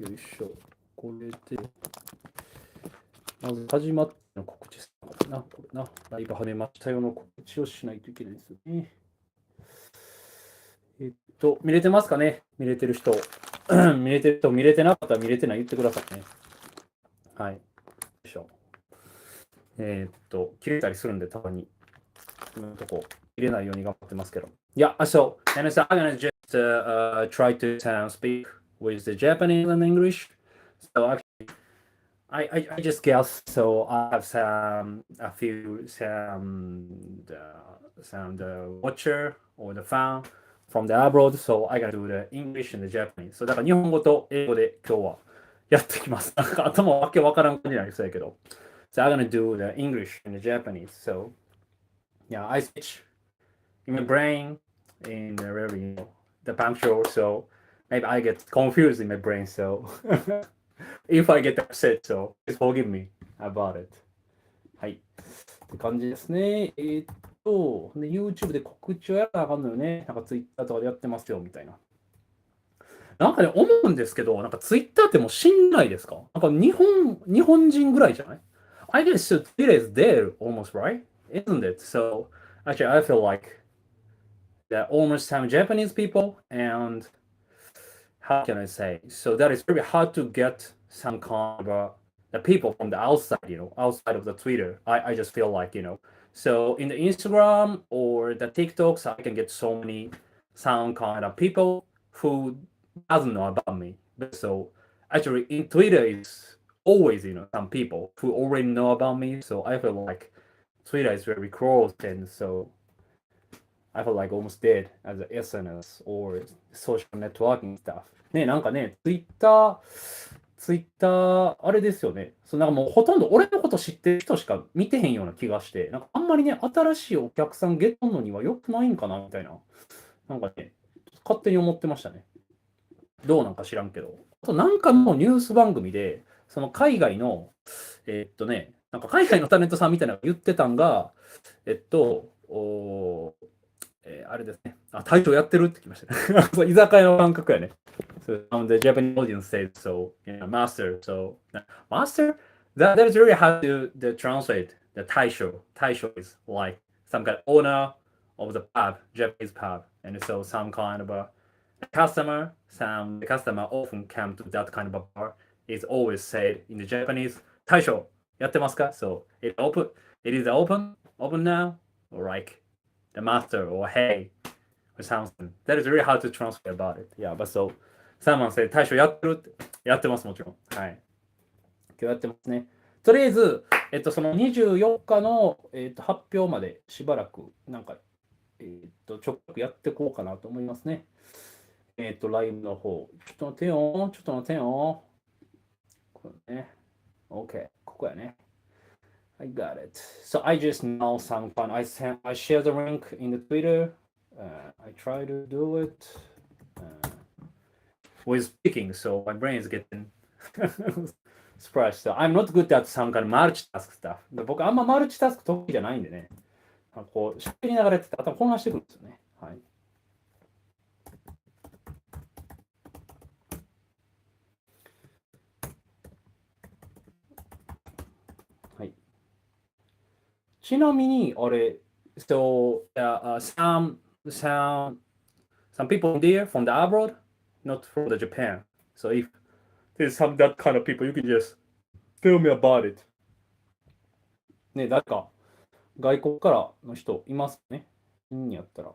よいしょ。これで、まず始まっての告知するのかな。これな。ライブ始めましたよの告知をしないといけないですよね。見れてますかね？見れてる人。見れてる人、見れてなかったら見れてない言ってくださいね。はい。よいしょ。切れたりするんで、たまに。今のとこ切れないように頑張ってますけど。Yeah, so, and so I'm gonna just try to speak with the Japanese and English. So actually, I just guess. So I have a few watcher or the fan from the abroad. So I gotta do the English and the Japanese. So だから日本語と英語で今日はやってきます。なんか頭わけわからん感じになりそうやけど。So I'm gonna do the English and the Japanese. So yeah, I switch in my brain in the punctual. So maybe I get confused in my brain. So if I get upset, so please forgive me about it. はい。って感じですね。で、YouTube で告知をやらなあかんのよね。なんか Twitter とかでやってますよ、みたいな。なんかね、思うんですけど、なんか Twitter ってもう信頼ですか？なんか日本人ぐらいじゃない？ I guess Twitter is there almost, right? Isn't it? So actually, I feel like that almost some Japanese people and how can I say? So that is very hard to get some kind of the people from the outside, outside of the Twitter. I just feel like, So in the Instagram or the TikToks, I can get so many some kind of people who doesn't know about me. But so actually in Twitter is always, some people who already know about me. So I feel like Twitter is very close and so I feel like almost dead as an SNS or social networking stuff. ね、なんかね、Twitter、あれですよね。なんかもうほとんど俺のこと知ってる人しか見てへんような気がして、なんかあんまりね、新しいお客さんゲットのには良くないんかなみたいな。なんかね、勝手に思ってましたね。どうなんか知らんけど。あとなんかのニュース番組で、その海外の、なんか海外のタレントさんみたいなのが言ってたんが、あれですね。大将やってるってきましたね。居酒屋の感覚やね。So, the Japanese audience said so, master. So, master? That is really hard to translate the taisho. Taisho is like some kind of owner of the pub, Japanese pub. And so some kind of a customer, the customer often come to that kind of a bar. It's always said in the Japanese, taisho, やってますか? So, it is open now, or like, the master or hey or something. That is really hard to translate about it. Yeah, but so someone said 大将やってるってやってますもちろん。はい。今日やってますね。とりあえず、その24日の、発表までしばらくなんか、ちょくやっていこうかなと思いますね。ライブの方。ちょっと待てよ。これね。OK。ここやね。I got it. So I just know some fun. I share the link in the Twitter. I try to do it with speaking, so my brain is getting surprised. So I'm not good at some kind of multitask stuff. 僕あんまマルチタスク得意じゃないんでね。こう、喋りながらやってて頭混乱してくるんですよね。はい。ちなみに、あれ、so some people there from the abroad, not from the Japan. So if there's some that kind of people, you can just tell me about it. ね、誰か外国からの人いますね。やったら。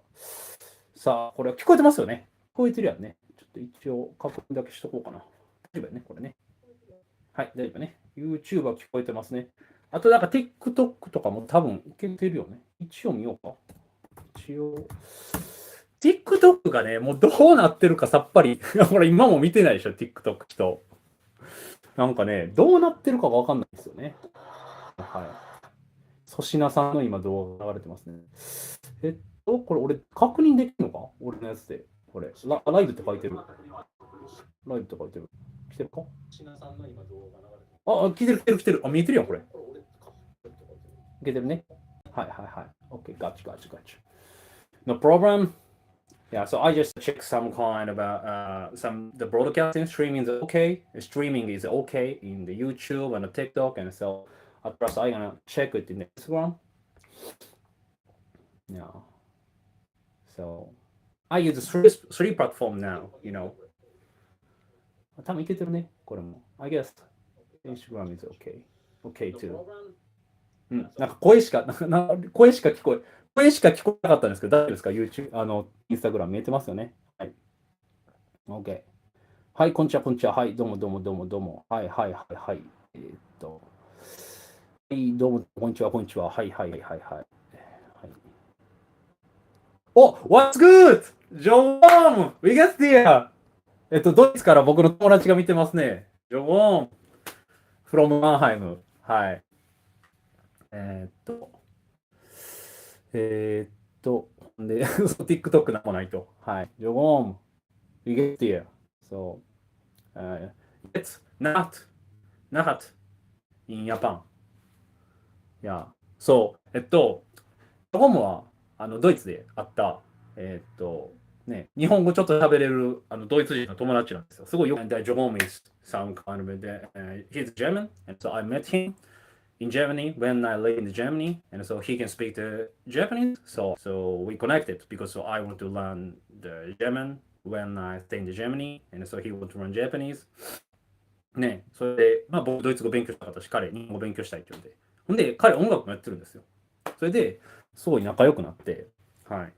さあ、これ聞こえてますよね。聞こえてるやんね。ちょっと一応確認だけしとこうかな。大丈夫やね、これね。はい、大丈夫ね。YouTube は聞こえてますね。あとなんか TikTok とかも多分いけてるよね。一応見ようか。TikTok がね、もうどうなってるかさっぱり。ほら、今も見てないでしょ、TikTok 人。なんかね、どうなってるかがわかんないですよね。はい。粗品さんの今動画流れてますね。これ俺確認できるのか？俺のやつで。これ、ライブって書いてる。ライブって書いてる。来てるか？粗品さんの今動画流れてる。来てる。見えてるやん、これ。いけてるね。はい。OK, gotcha. No problem. Yeah, so I just check some kind of some the broadcasting streaming is okay. Streaming is okay in the YouTube and the TikTok, and so at first I gonna check it in the Instagram. Yeah. So I use three platform now. You know. 多分いけてるね。これも。I guess Instagram is okay. Okay too. うん。なんか声しか聞こえなかったんですけど、大丈夫ですか ?YouTube、インスタグラム見えてますよね。はい。OK。はい、こんにちは、こんにちは。はい、どうも。はい。はい、どうも、こんにちは。はい。お、What's good? John! We get there! ドイツから僕の友達が見てますね。John! from マンハイム。はい。で、TikTok なんもないと。はい。John! We get there. So, it's not in Japan. いや、そう、ジョンはドイツで会った、日本語ちょっと喋れるドイツ人の友達なんですよ。すごいよく。And Jerome is some kind of he's German, and so I met him in Germany when I live in Germany, and so he can speak the Japanese. So we connected because so I want to learn the German when I stay in Germany, and so he want to learn Japanese. ね、それで、まあ僕ドイツ語勉強したかったし、彼日本語勉強したいって言うんで。ほんで、彼音楽もやってるんですよ。それで、すごい仲良くなって、はい。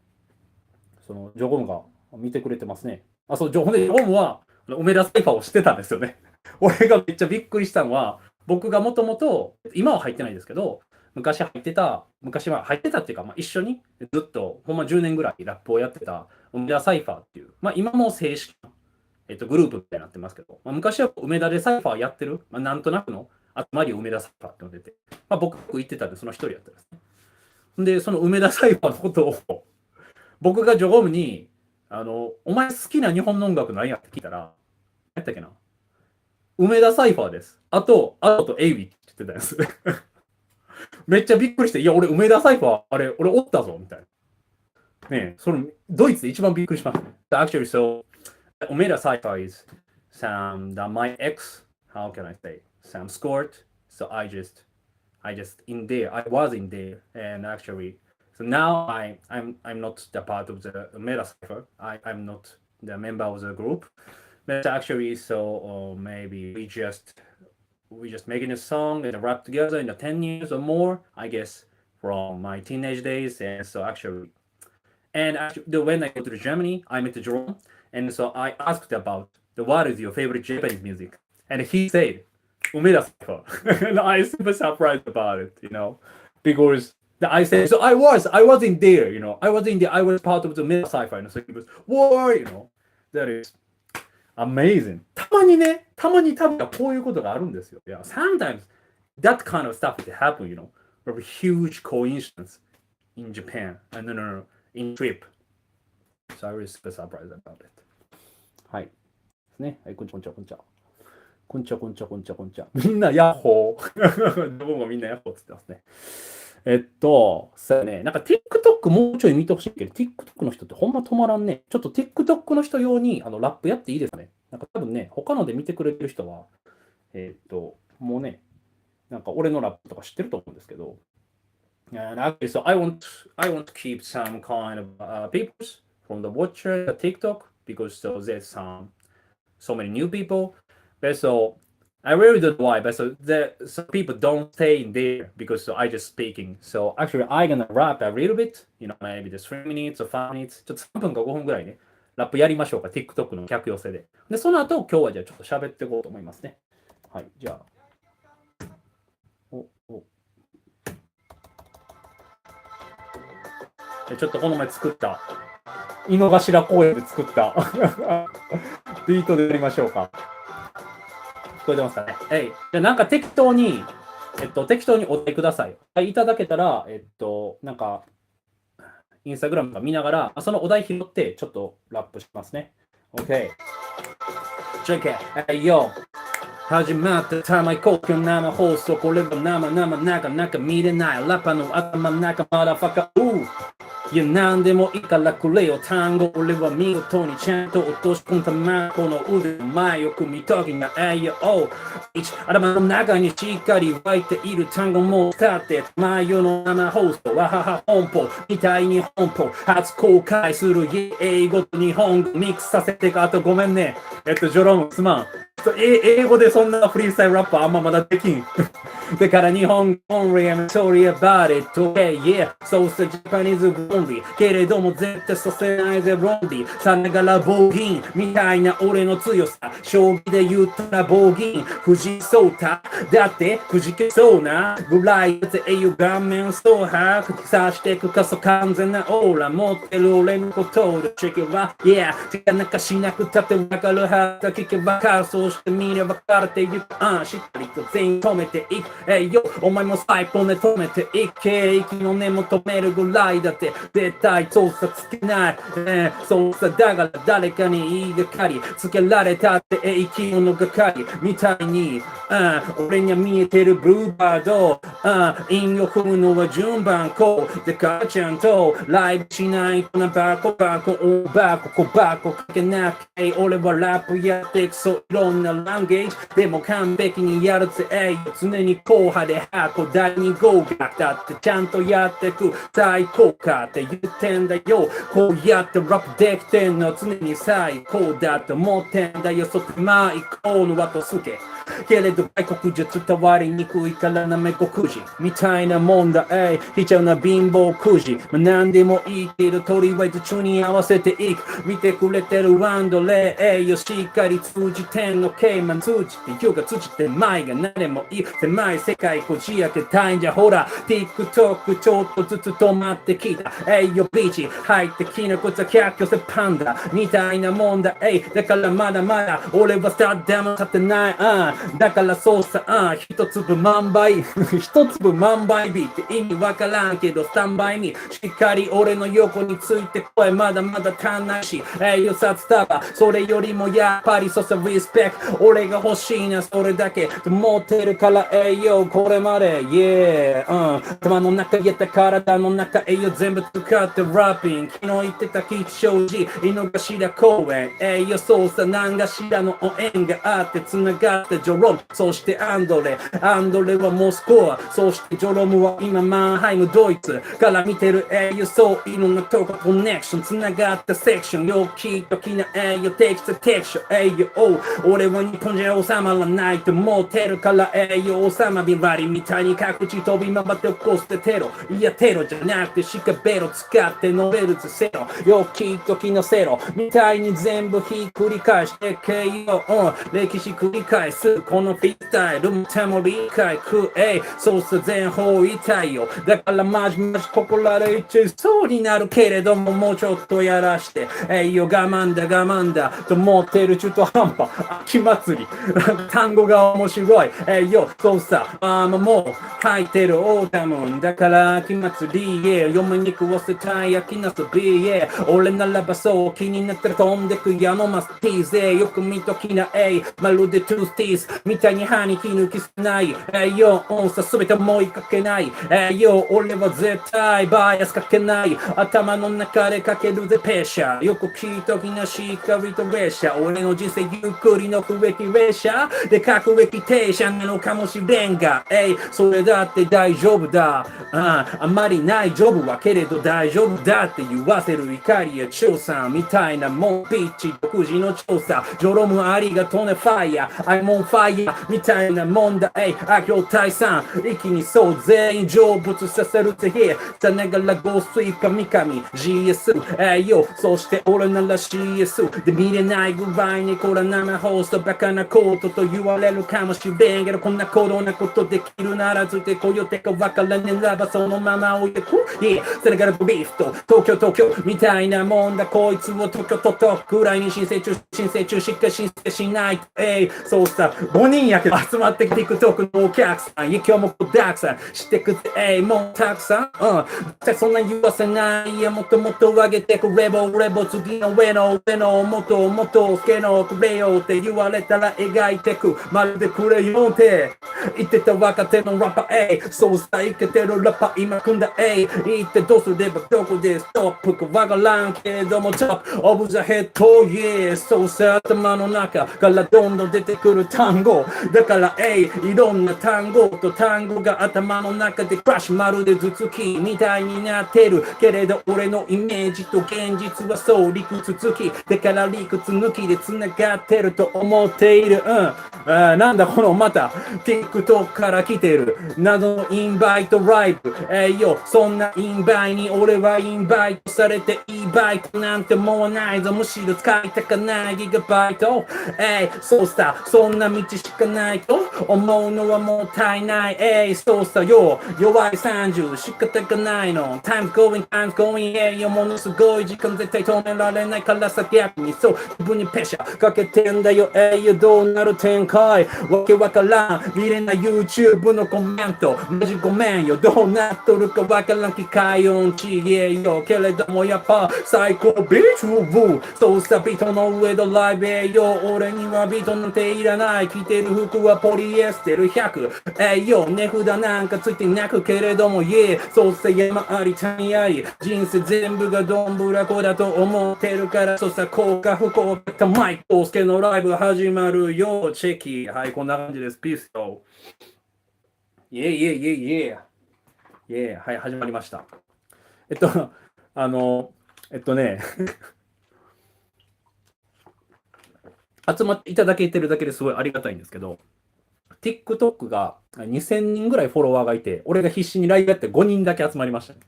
そのジョゴムが見てくれてますね。ほんでジョゴムは梅田サイファーをしてたんですよね。俺がめっちゃびっくりしたのは、僕がもともと、今は入ってないですけど、昔は入ってたっていうか、まあ、一緒にずっと、ほんま10年ぐらいラップをやってた梅田サイファーっていう、まあ今も正式な、グループみたいになってますけど、まあ、昔は梅田でサイファーやってる、まあ、なんとなくの集まりを梅田サイファーって呼んでて、まあ、僕言ってたんで、その一人やったんですね。で、その梅田サイファーのことを、僕がジョゴムに、お前好きな日本の音楽何やって聞いたら、何やったっけな、梅田サイファーです。あとエイビって言ってたんです。めっちゃびっくりして、いや、俺梅田サイファー、あれ、俺おったぞ、みたいな。ねえ、その、ドイツで一番びっくりしましたね。Actually, so, Umeda Saika is some that my ex, how can I say, some scored. So I just in there. I was in there, and actually, so now I'm not the part of the Umeda Cipher. I'm not the member of the group. But actually, so maybe we just making a song and a rap together in the 10 years or more, I guess, from my teenage days. And so actually, when I go to Germany, I met Jerome. And so I asked about what is your favorite Japanese music, and he said Umeda Saika. And I was super surprised about it, because I said, so I was in there, I was part of the Umeda Saika, and so he was, whoa, that is amazing. たまに多分こういうことがあるんですよ。Yeah, sometimes that kind of stuff happen, a huge coincidence in Japan, no, in trip. So I was super surprised about it. はい。ですね。はい、こんにちは。みんなヤッホー。どこもみんなヤッホーって言ってますね。そうね。なんか TikTok もうちょい見てほしいけど、TikTok の人ってほんま止まらんね。ちょっと TikTok の人用にラップやっていいですかね。なんか多分ね、他ので見てくれてる人は、もうね、なんか俺のラップとか知ってると思うんですけど。And actually, so I want to keep some kind of people from the watcher, the TikTok, because so there's so many new people. But so I really don't know why, but so some people don't stay in there because so I just speaking. So actually I'm gonna rap a little bit, maybe the 3 minutes or 5 minutes. ちょっと3分か5分ぐらいね、ラップやりましょうか、TikTok の客寄せで。で、その後今日はじゃあちょっと喋っていこうと思いますね。はい、じゃあ。ちょっとこの前作った井の頭公園で作ったビートでやりましょうか。聞こえてますかね。じゃあなんか適当にお題ください。はい、いただけたら、なんかインスタグラムとか見ながら、そのお題拾ってちょっとラップしますね。OK。チェック。よ。始まったタマイコスケ生放送。これは生なかなか見れないラッパーの頭の中まだファカいや、なんでもいいからくれよ、単語。俺は見事にちゃんと落とし込んだマこの腕の前を組みときな、頭の中にしっかり湧いている単語も使って、前世の生放送、わはは本邦、みたいに本邦、初公開する英語と日本語ミックスさせてか、あとごめんね。ジョロム、すまん。英語でそんなフリースタイルラップあんままだできん。だから日本語 only I'm sorry about it okay yeah そうさジャパニーズオンリーけれども絶対させないぜロンリーさながら暴銀みたいな俺の強さ将棋で言ったら暴銀藤井聡太だってくじけそうなぐらいで栄養顔面そう把握さしてくかそ完全なオーラ持ってる俺のことをチェケは yeah 手がなんかしなくたってわかるはず聞けばかそうしてみればかれていくしっかりと全員止めていくお前も最高で止めていけ息の根も止めるぐらいだって絶対操作つけない、操作だから誰かに言いがかりつけられたって生き物がかりみたいに、俺には見えてるブルーバード、韻を踏むのは順番こうでかちゃんとライブしないとなバコバコ大バコ小バコかけなきゃ俺はラップやっていくそういろんなランゲージでも完璧にやるぜ常に硬派で箱第2号がだってちゃんとやってく最高かって言ってんだよこうやってラップできてんの常に最高だって思ってんだよそってまあ以降の後すけけれど外国じゃ伝わりにくいからなめこくじみたいなもんだひちゃうな貧乏くじ何でもいいけどとりあえず中に合わせていく見てくれてるワンドレイよしっかり通じてんのケイマン通じて今日が通じて前が何でもいい狭い世界こじ開けたいんじゃほら TikTok ちょっとずつ止まってきたよビーチ入ってきなこつは客寄せパンダみたいなもんだだからまだまだ俺はスターでも立ってないだからそうさ一粒万倍一粒万倍ビって意味わからんけどスタンバイにしっかり俺の横について声まだまだ足んないしよ札束それよりもやっぱりそうさリスペクト俺が欲しいなそれだけ持ってるからこれまで頭の中やった体の中全部使ってラッピング昨日言ってた吉祥寺井の頭公園そうさ何がしらの応援があって繋がってジョロムそしてアンドレはモスクワそしてジョロムは今マンハイムドイツから見てるそういろんなとこコネクション繋がったセクションよ聞いときなテキストテクション俺は日本じゃ収まらないと思ってるからオサマビラリみたいに各地飛び回って起こしてテロいやテロじゃなくてシカベロ使ってノベルズセロよきっときのセロみたいに全部ひっくり返して KO 歴史繰り返すこのフィースタイルも手も理解くそうさ全方位対応だからマジここらで一そうになるけれどももうちょっとやらして我慢だと思ってる中途半端秋祭り単語が面白いそうさもう入ってるオータムだから秋祭り嫁に食わせたい秋夏日俺ならばそう気になったら飛んでく矢のマスティーズよく見ときなまるでトゥースティーズみたいに歯に気抜きせないさすべて思いかけない俺は絶対バイアスかけない頭の中でかけるぜペシャよく聞いときなしっかりと列車俺の人生ゆっくりの区域列車で各駅停車なのかもしれんがそれだって大丈夫だあまりないジョブはけれど大丈夫だって言わせる怒りや調査みたいなもんピッチ独自の調査ジョロムありがとうねファイヤーI'm on fireみたいなもんだ悪霊退散一気にそう全員成仏させるぜへさながらゴースイ神々 GS そして俺なら CS で見れないぐらいにこれ生放送バカなことと言われるかもしれんけどこんなことなことできるならついてこようてかわからねえらばそのまま置いてくさながらビーフと東京みたいなもんだこいつを東京とぐらいに申請中しか申請しないそうさ5人やけど集まってきて TikTok のお客さん今日もたくさんしてくぜもうたくさんそんな言わせないもっともっと上げてくレボ次の上のもっとスケのくれよって言われたら描いてくまるでクレヨンって言ってた若手のラッパー、そうさイケてるラッパー今組んだ言ってどうすればどこでストップかわからんけれどもトップオブザヘッド、yeah、そうさ頭の中からどんどん出てくる単語だからいろんな単語と単語が頭の中でクラッシュ、まるで頭突きみたいになってるけれど俺のイメージと現実はそう理屈付きだから理屈抜きで繋がってると思っている。なんだこのまた TikTok から来てる謎のインバイトライブ。そんなインバイに俺はインバイトされていいバイトなんてもうないぞ。むしろ使いたかないギガバイト。そうさそんな道しかないと思うのはもったいない。そうさよ弱い30仕方がないの。Time's going ものすごい時間絶対止められないからさ逆にそう自分にプレッシャーかけてんだよ。どうなる展開わけわからん見れない YouTube のコメントマジごめんよ。どうなっとるかわからん機械音ちげえよけれどもやっぱ最高ビートブそうさビートの上のライブ俺にはビートなんていらない。着てる服はポリエステル100値札なんかついてなくけれどもそうさ山あり谷あり人生全部がどんぶらこだと思ってるからそうさ幸か不幸か玉井コウスケのライブ始まるよチェキ。はいこんな感じです。ピースよはい始まりました。ね集まっていただけてるだけですごいありがたいんですけど TikTok が2000人ぐらいフォロワーがいて俺が必死にライブやって5人だけ集まりましたね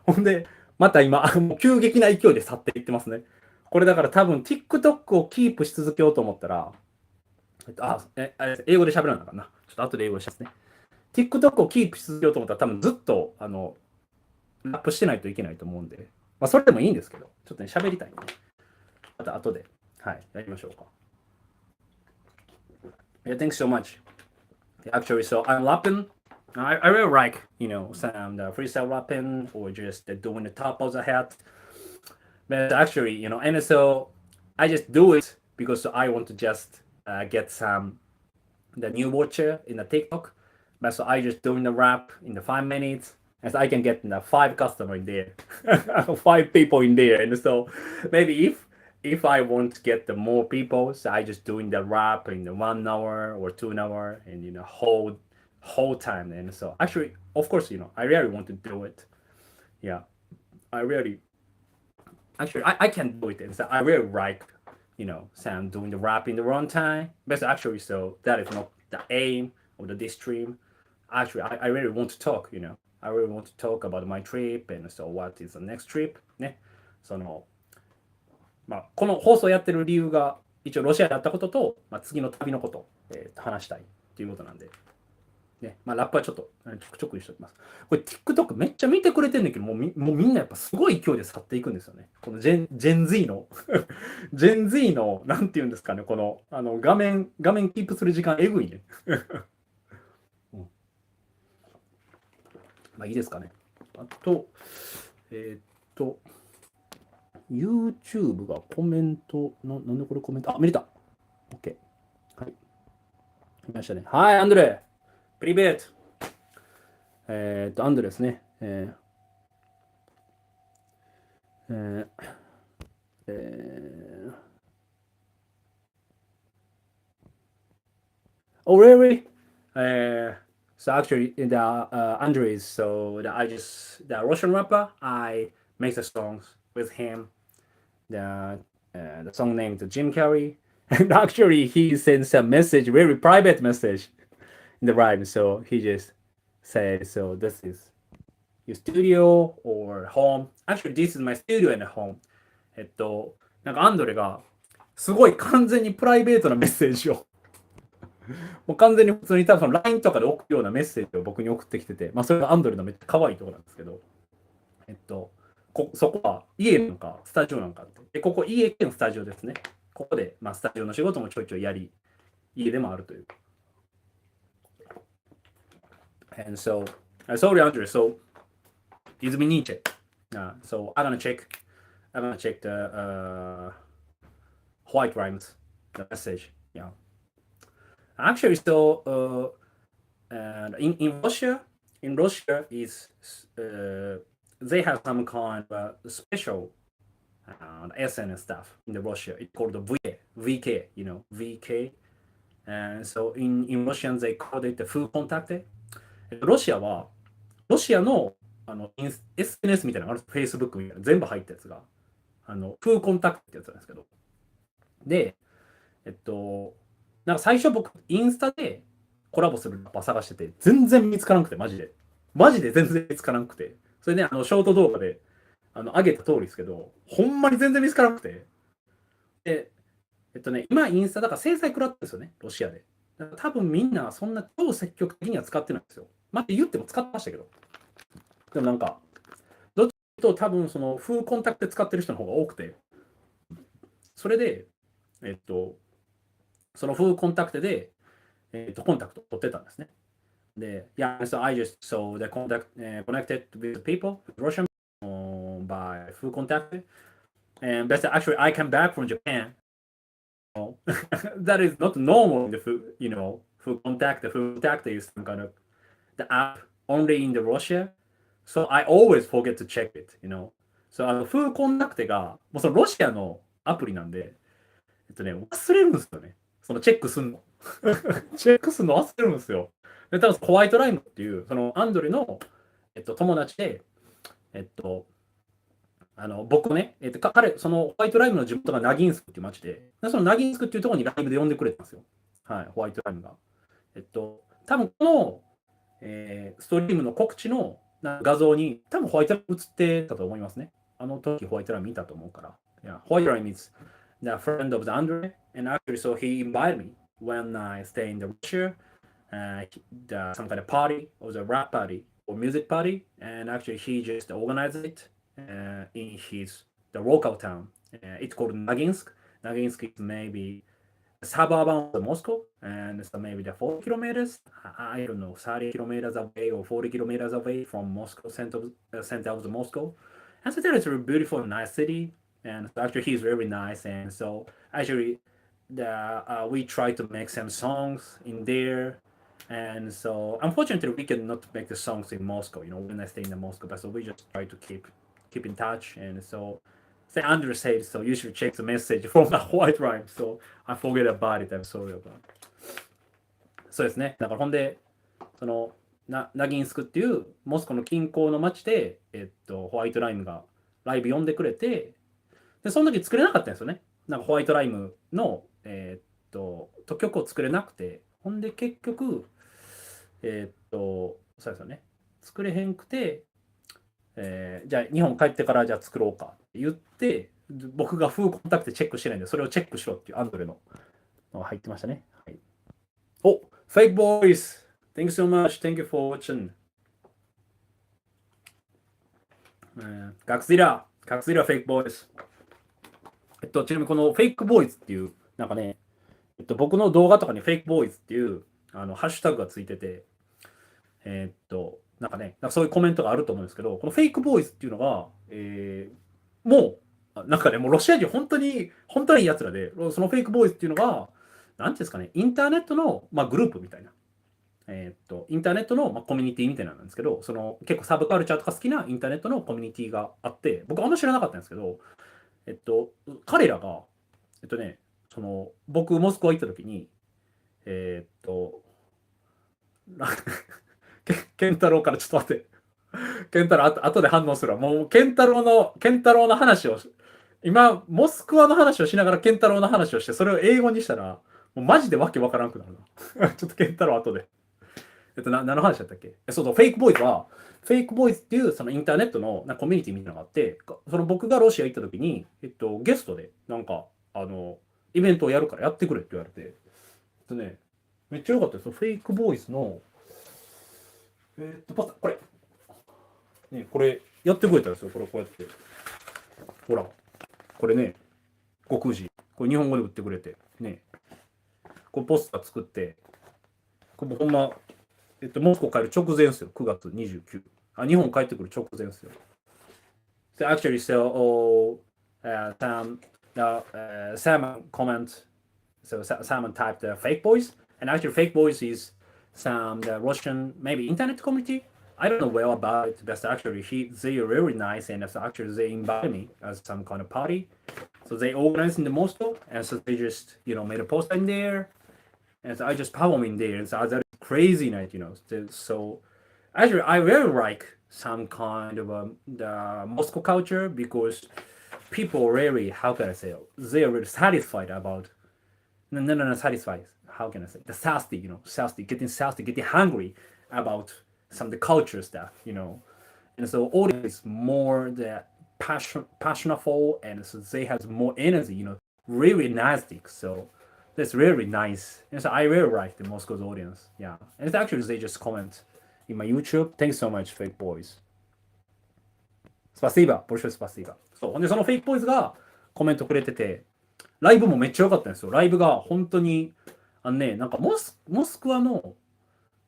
ほんでまた今もう急激な勢いで去っていってますね。これだから多分 TikTok をキープし続けようと思ったら英語で喋らなあかんな。ちょっと後で英語でしますね。TikTok をキープし続けようと思ったら多分ずっとラップしてないといけないと思うんで、まあそれでもいいんですけど、ちょっとね喋りたいんで、また後ではいやりましょうか。Yeah, thanks so much. Actually, so I'm rapping. I really like, some freestyle rapping or just doing the top of the head. But actually, and so I just do it because I want to just get some the new watcher in the TikTok. But so I just doing the rap in the 5 minutes, and so I can get the 5 customer in there, 5 people in there, and so maybe if I want to get the more people, so I just doing the rap in the 1 hour or 2 hour, and whole time. And so actually, of course, I really want to do it. Yeah, I really actually I can do it, and so I really like Sam doing the rap in the wrong time. But actually, so that is not the aim of this stream. Actually, I really want to talk. I really want to talk about my trip, and so what is the next trip ね。この放送やってる理由が一応ロシアであったことと、次の旅のことを、話したいっていうことなんで、ね、ラップはちょっとちょくしておきます。これ TikTok めっちゃ見てくれてるんだけど、もうみんなやっぱすごい勢いで去っていくんですよね。このジェン Z のジェン Z のなんていうんですかね、この画面キープする時間えぐいね。いいですかね。あと、YouTube がコメントなんでこれコメント見れた OK はい見ましたね。はいアンドレプリベートアンドレですねOh really? So actually the Andres, so the Russian rapper, I make the songs with him. The song named Jim Carrey, and actually he sends a message, very private message, in the rhyme. So he just said, "So this is your studio or home?" Actually, this is my studio and home. なんかアンドレがすごい完全にプライベートなメッセージをもう完全に普通に多分 LINE とかで送るようなメッセージを僕に送ってきてて、それがアンドレのめっちゃ可愛いところなんですけど、そこは家なんかスタジオなんかって。で、ここ家のスタジオですね。ここで、スタジオの仕事もちょいちょいやり、家でもあるという。And so, sorry, Andre. So, izumi niche. So, I'm gonna check the white rhymes, the message. Yeah. Actually, so in Russia is they have some kind of special SNS stuff in the Russia. It's called the VK, VK. And so in Russian they call it the full contact. ロシアは、ロシアのSNS みたいなのがある、Facebook みたいな全部入ったやつが、フーコンタクトってやつなんですけど。で、なんか最初僕、インスタでコラボするラッパー探してて、全然見つからなくて、マジで。マジで全然見つからなくて。それで、ショート動画で、上げた通りですけど、ほんまに全然見つからなくて。で、今インスタだから制裁食らってるんですよね、ロシアで。だから多分みんなそんな超積極的には使ってないんですよ。まあって言っても使ってましたけど。でもなんか、どっちかというと多分そのフーコンタクトで使ってる人の方が多くて、それで、そのフーコンタクトで、コンタクトを取ってたんですね。で、yeah, so I just so the connected with people, Russian by full contact. And but actually I came back from Japan. That is not normal in the full contact. The full contact is some kind of the app only in the Russia. So I always forget to check it. So フーコンタクトがもうそのロシアのアプリなんで、忘れるんですよね。そのチェックすんの。チェックするの忘れるんですよ。で、多分ホワイトライムっていう、そのアンドレの、友達で、僕ね、彼、そのホワイトライムの地元がナギンスクっていう町で、そのナギンスクっていうところにライブで呼んでくれたんですよ。はい、ホワイトライムが。多分この、ストリームの告知の画像に、多分ホワイトライム映ってたと思いますね。あの時ホワイトライム見たと思うから。Yeah, ホワイトライム is the friend of the Andre, and actually, so he invited me when I stay in the Russia, some kind of party, or the rap party, or music party, and actually he just organized it in the local town. It's called Naginsk. Naginsk is maybe a suburb of Moscow, and so maybe the 40 kilometers, I don't know, 30 kilometers away or 40 kilometers away from Moscow, center of the Moscow. And so there is a beautiful, nice city. And actually, he's very nice. And so actually, we try to make some songs in there. And so unfortunately, we cannot make the songs in Moscow. When I stay in Moscow, but so we just try to keep in touch. And so Andrew said, so you should check the message from the white rhyme. So I forget about it. I'm sorry about it. そうですね。だからほんで、そのナギンスクっていうモスコの近郊の町で、ホワイトライムがライブ呼んでくれて、で、その時作れなかったんですよね。なんかホワイトライムの、曲を作れなくて、ほんで結局、そうですよね。作れへんくて、じゃあ日本帰ってからじゃあ作ろうかって言って、僕がフーコンタクトチェックしてないんで、それをチェックしろっていうアンドレのが入ってましたね。はい、お、Fake Boys! Thank you so much. Thank you for watching. ガクシラ Fake Boys。ちなみにこの Fake Boys っていう、なんかね、僕の動画とかに Fake Boys っていうハッシュタグがついてて、なんかね、なんかそういうコメントがあると思うんですけど、この Fake Boys っていうのが、もう、なんかね、もうロシア人本当にいいやつらで、その Fake Boys っていうのが、なんていうんですかね、インターネットの、グループみたいな。インターネットの、コミュニティみたいなんですけど、その結構サブカルチャーとか好きなインターネットのコミュニティがあって、僕あんま知らなかったんですけど、彼らが、その僕モスクワ行った時に、ケンタロウからちょっと待って、ケンタロウ後で反応するわ。もうケンタロウの話を今モスクワの話をしながらケンタロウの話をして、それを英語にしたらもうマジでわけわからんくなるな。ちょっとケンタロウ後で。何の話だったっけ？そう、フェイクボーイズっていうそのインターネットのコミュニティみたいなのがあって、その僕がロシア行った時に、ゲストでなんかイベントをやるからやってくれって言われて、めっちゃ良かったです。フェイクボーイズのこれね、これやってくれたんですよ。これこうやってほらこれね、極次これ日本語で売ってくれてね、これポスター作って、これほんまモスコ帰る直前ですよ。9月29。日本帰ってくる直前ですよ。So actually, so Sam comment, so Simon typed fake boys, And actually, Fake Boys is some the Russian maybe internet community. I don't know well about it, but actually they are really nice, and so actually they invite me as some kind of party. So they organized in the Moscow, and so they just made a post in there, and so I just perform in there, and so that is crazy night. So actually I really like some kind of the Moscow culture because people really, how can I say, they are really satisfied about no satisfied. How can I say the thirsty, getting hungry about some of the culture stuff. And so audience is more the passionful, and so they have more energy, really nasty. So that's really nice. And so I really like the Moscow's audience. Yeah. And it's actually they just comment in my YouTube. Thanks so much, Fake Boys. Spasiba, большое спасибо. そう。ほんで、そのフェイクボーイズがコメントくれてて、ライブもめっちゃ良かったんですよ。ライブが本当に、なんかモスクワの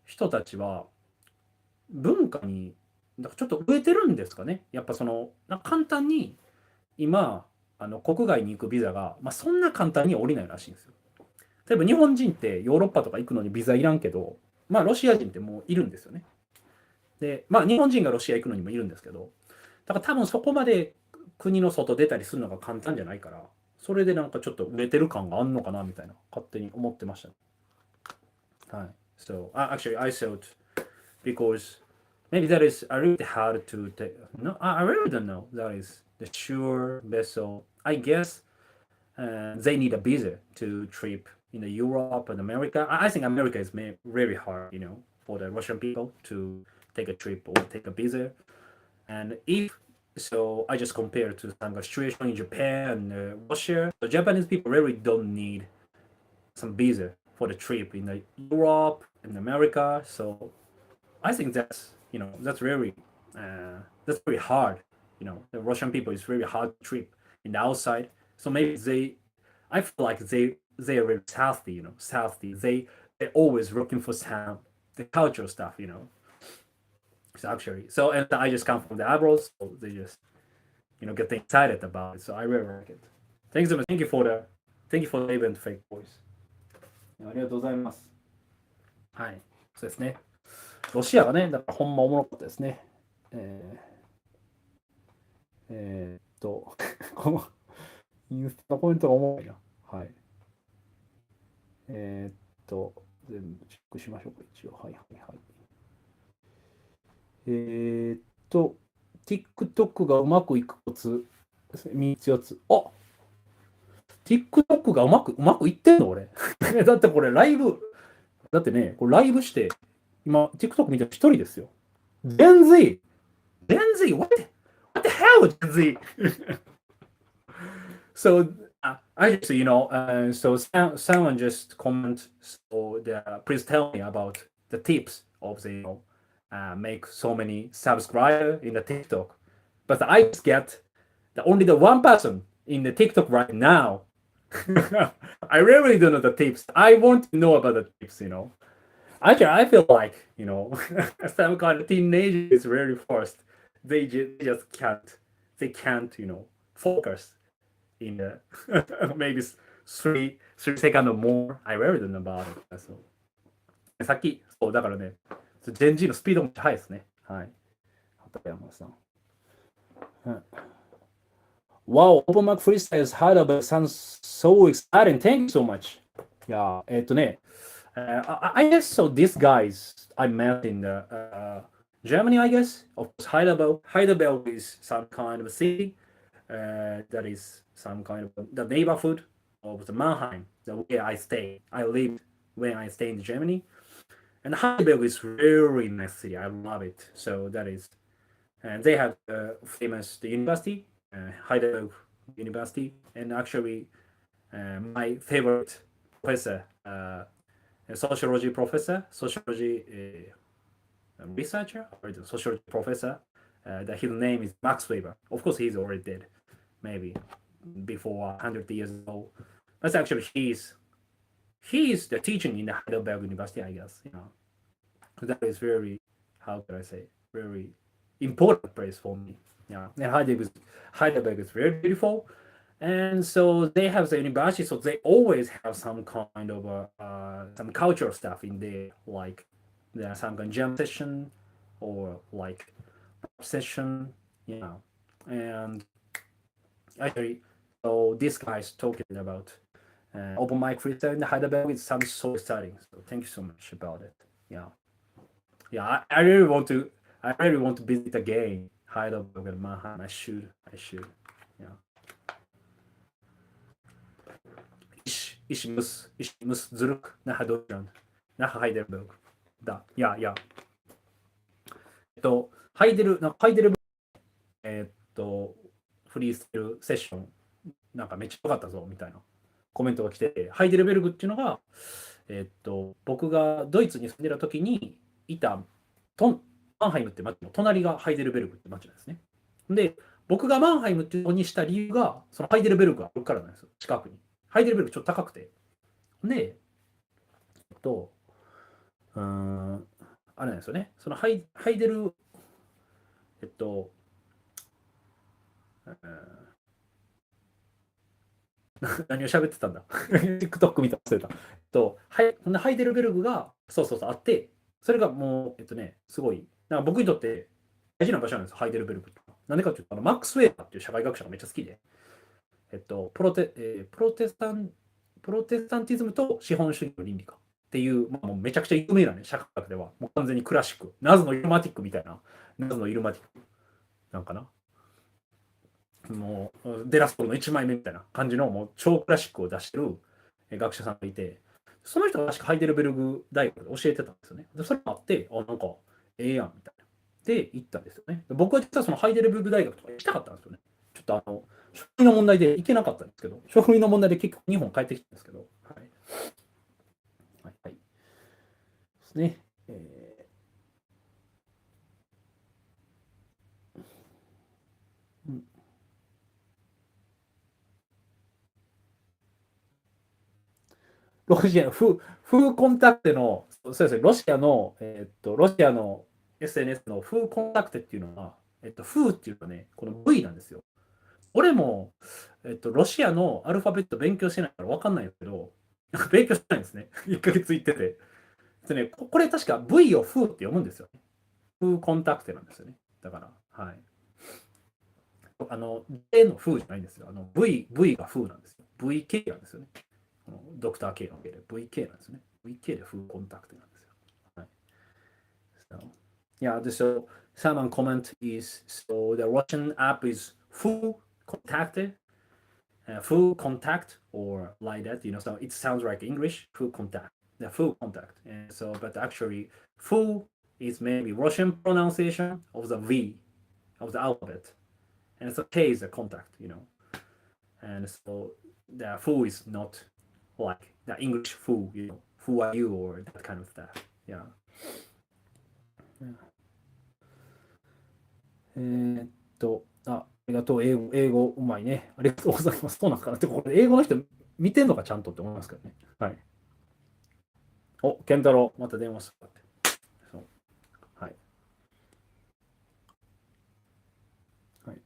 人たちは文化になんかちょっと植えてるんですかね。やっぱなんか簡単に今、国外に行くビザが、そんな簡単に降りないらしいんですよ。例えば日本人ってヨーロッパとか行くのにビザいらんけど、ロシア人ってもういるんですよね。で、日本人がロシア行くのにもいるんですけど、だから多分そこまで国の外出たりするのが簡単じゃないから、それでなんかちょっと植えてる感があんのかなみたいな、勝手に思ってました。はい。So, actually, I thought because maybe that is a little hard to take. No, I really don't know. That is the sure vessel. I guess they need a visa to trip in the Europe and America. I think America is very hard, for the Russian people to take a trip or take a visa. And if so, I just compare to some situation in Japan and Russia. The Japanese people really don't need some visa for the trip in the Europe and America. So I think that's very hard. The Russian people is very hard to trip in the outside. So maybe I feel like they are very thirsty. Thirsty. They're always looking for some the cultural stuff. So actually, and I just come from the abroad, so they just get excited about it. So I really like it. Thank you for the event, Fake Boys. ありがとうございます。はい、そうですね。ロシアがね、だからほんまおもろかったですね。このインスタのコメントがおもろいな。はい。全部チェックしましょうか、一応。はい。TikTok がうまくいくコツ、3つ4つ。あ、TikTok がうまくいってんの俺。だってこれライブ、だってね、これライブして、今、TikTok 見てる一人ですよ。Gen Z! What the hell, Gen Z? So, I just, so someone just comment, so please tell me about the tips of the, make so many subscribers in the TikTok. But I just get only the one person in the TikTok right now. I really don't know the tips. I want to know about the tips. Actually, I feel like, some kind of teenager is really forced. They just can't. They can't, focus in the maybe 3 seconds or more. I really don't know about it. さっき、そうだからね、ジェンジーのスピードも速いですね。はい。畑山さん。Wow, Open Mic Freestyles Heidelberg sounds so exciting. Thank you so much. Yeah, I guess so. These guys I met in Germany, I guess. Of course, Heidelberg is some kind of a city that is some kind of the neighborhood of the Mannheim, where I stay. I lived when I stay in Germany. And Heidelberg is really nice city. I love it. So that is, and they have famous the university, Heidelberg University, and actually my favorite professor, sociology professor, sociology researcher, or the sociology professor. That his name is Max Weber. Of course, he's already dead, maybe before 100 years ago. But actually, he's the teaching in the Heidelberg University, I guess. That is very, how can I say, very important place for me. Yeah, and Heidelberg is very beautiful, And so they have the university, so they always have some kind of some cultural stuff in there, like there are some kind of jam session or like session, and actually, so this guy is talking about open mic freestyle in Heidelberg. It sounds so exciting. So thank you so much about it. Yeah. I really want to. I really want to visit again Heidelberg and Mannheim. I should. Yeah. Ich muss zurück nach Deutschland, nach Heidelberg. Ja. ハイデルブフリースタイルセッションなんかめっちゃ良かったぞみたいなコメントが来て、ハイデルベルグっていうのが僕がドイツに住んでた時にいたマンハイムって町の隣がハイデルベルグって町なんですね。で、僕がマンハイムっていうのにした理由がそのハイデルベルグがあるからなんですよ。近くに。ハイデルベルグちょっと高くて。で、あれなんですよね。そのハイデル、何を喋ってたんだTikTok 見た忘れた。ハイデルベルグがそうあって、それがもう、すごい、なんか僕にとって大事な場所なんですよ、ハイデルベルグ。なんでかというと、マックス・ウェーバーっていう社会学者がめっちゃ好きで、プロテスタンティズムと資本主義の倫理かっていう、もうめちゃくちゃ有名なね、社会学では、もう完全にクラシック、ナズのイルマティックみたいな、ナズのイルマティックなんかな。もうデラスポルの1枚目みたいな感じのもう超クラシックを出してる学者さんがいて、その人が確かハイデルベルグ大学で教えてたんですよね。でそれもあって、なんかええやんみたいな。で、行ったんですよね。僕は実はそのハイデルベルグ大学とか行きたかったんですよね。ちょっと書類の問題で行けなかったんですけど、書類の問題で結局日本帰ってきたんですけど、はい。ですね。ロシア、フーコンタクテの、そうですね、ロシアの SNS のフーコンタクテっていうのは、フーっていうのはね、この V なんですよ。俺も、ロシアのアルファベット勉強してないから分かんないんですけど、勉強してないんですね。1ヶ月行ってて。これ確か V をフーって読むんですよね。フーコンタクテなんですよね。だから、はい。J のフーじゃないんですよ。V がフーなんですよ。VK なんですよね。ドクター K の K で VK なんですね。VK でフーコンタクトなんですよ。はい。So, yeah, so someone comment is so the Russian app is full contact or like that, so it sounds like English, full contact, the full contact. And so, but actually, full is maybe Russian pronunciation of the V of the alphabet, and so K is the contact, and so the full is not like the English fool, who are you or that kind of stuff. Yeah. ありがとう。英語うまいね。ありがとうございます。そうなんかな。てか、これ英語の人見てんのかちゃんとって思いますけどね。はい。健太郎、また電話するって。そう。はい。はい。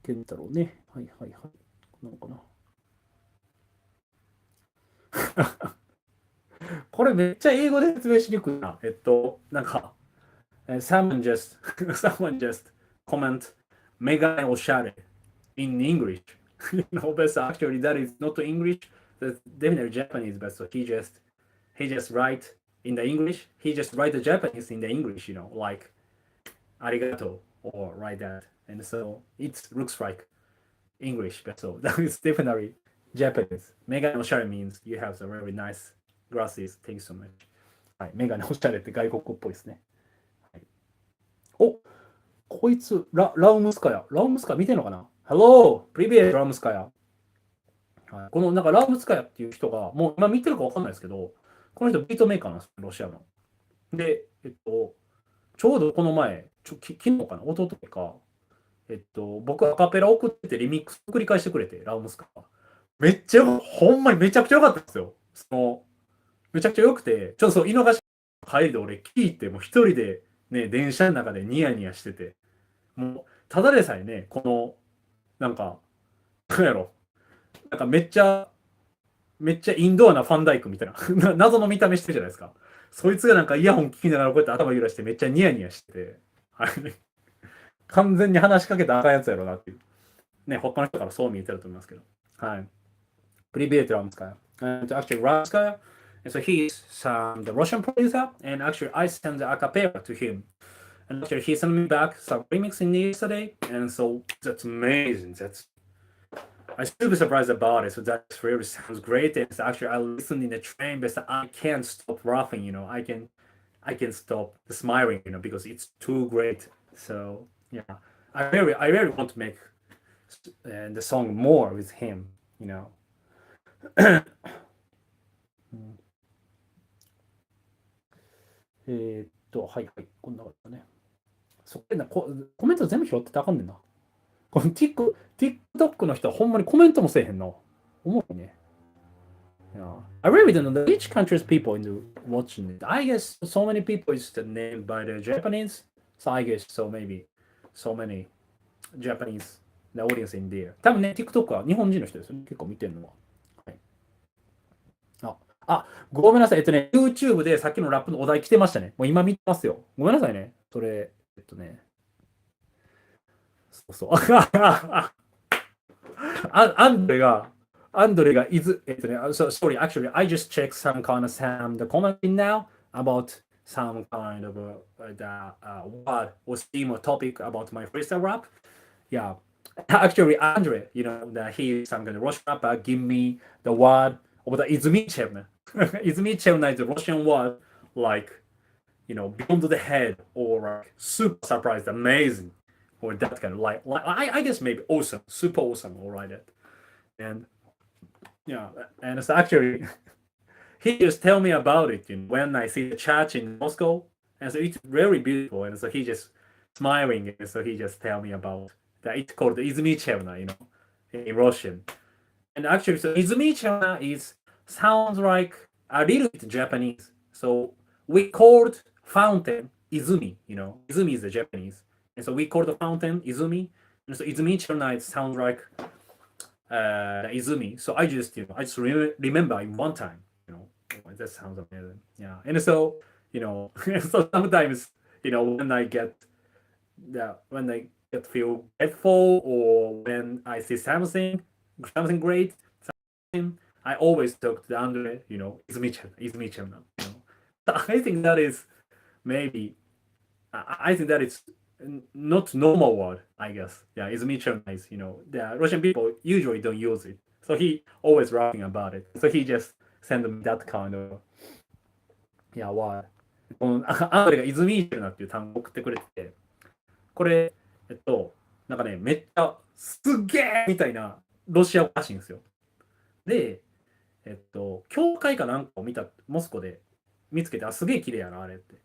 健太郎ね。はい。なのかな。これめっちゃ英語で説明しにくいな。なんか、someone just comment メガネおしゃれ in English. But actually that is not English. That's definitely Japanese. But so he just write in the English. He just write the Japanese in the English. Like arigato or like that. And so it looks like English. But so that is definitely Japanese. メガネおしゃれ means you have some very nice glasses. Thank you so much. はい、メガネおしゃれって外国っぽいですね。はい、こいつ、ラウムスカヤ見てんのかな？ Hello! Привет, ラウムスカヤ。このなんかラウムスカヤっていう人が、もう今見てるか分かんないですけど、この人ビートメーカーなんですよ、ロシアの。で、ちょうどこの前、昨日かな、弟とか、僕アカペラ送っててリミックス繰り返してくれて、ラウムスカヤ。ほんまにめちゃくちゃ良かったんですよ。めちゃくちゃ良くて、ちょっとそう、井の頭帰りで俺聞いて、もう一人でね、電車の中でニヤニヤしてて、もう、ただでさえね、この、なんか、なんやろ、なんかめっちゃインドアなファンダイクみたいな、謎の見た目してるじゃないですか。そいつがなんかイヤホン聞きながらこうやって頭揺らしてめっちゃニヤニヤしてて、はい。完全に話しかけたらあかんやつやろなっていう。ね、他の人からそう見えてると思いますけど。はい。Привет, Ромская. And actually, Ромskaya, and so he's the Russian producer, and actually, I sent the acapella to him. And actually, he sent me back some remixing yesterday, and so that's amazing. I still be surprised about it. So that really sounds great. And so actually, I listened in the train, but I can't stop laughing. I can stop smiling. Because it's too great. So yeah, I really want to make the song more with him. はいはい、こんなことね。そこでコメント全部拾ってたらあかんねんな。この TikTok の人はほんまにコメントもせえへんの。重いね。Yeah. I really don't know which countries people into watching it. I guess so many people is named by the Japanese. So I guess maybe so many Japanese the audience in there. 多分ね、TikTok は日本人の人ですよね。結構見てるのは。はい、ごめんなさい。YouTube でさっきのラップのお題来てましたね。もう今見てますよ。ごめんなさいね。それ、そうそう。アンドレが、sorry, actually, I just checked some kind of the commenting now about some kind of what was theme or topic about my freestyle rap. Yeah, actually, Andre, that he is some kind of Russian rapper, give me the word of the Izmichevna. Izmichevna is a Russian word like, beyond the head or like super surprised, amazing, or that kind of like I guess maybe awesome, super awesome, all right. And yeah, and so actually, he just tell me about it when I see the church in Moscow, and so it's very beautiful, and so he just smiling, and so he just tell me about that. It's called Izmichevna, in Russian. And actually, so Izmichevna sounds like a little bit Japanese. So we called fountain Izumi, Izumi is the Japanese, and so we call the fountain Izumi, and so Izmichevna it sounds like Izumi. So I just remember in one time, that sounds amazing. Yeah, and so so sometimes when I get feel grateful or when I see something great, I always talk to Andre. Izumi-chan. I think that is maybe. I think that is not normal word, I guess. Yeah, Izumi-chan is, the Russian people usually don't use it. So he always rapping about it. So he just send me that kind of, yeah, word. このアンドレがイズミーチェルナっていう単語を送ってくれてて、これ、なんかね、めっちゃすっげーみたいなロシア語らしいんですよ。で、教会かなんかをモスコで見つけて、すげえ綺麗やな、あれって。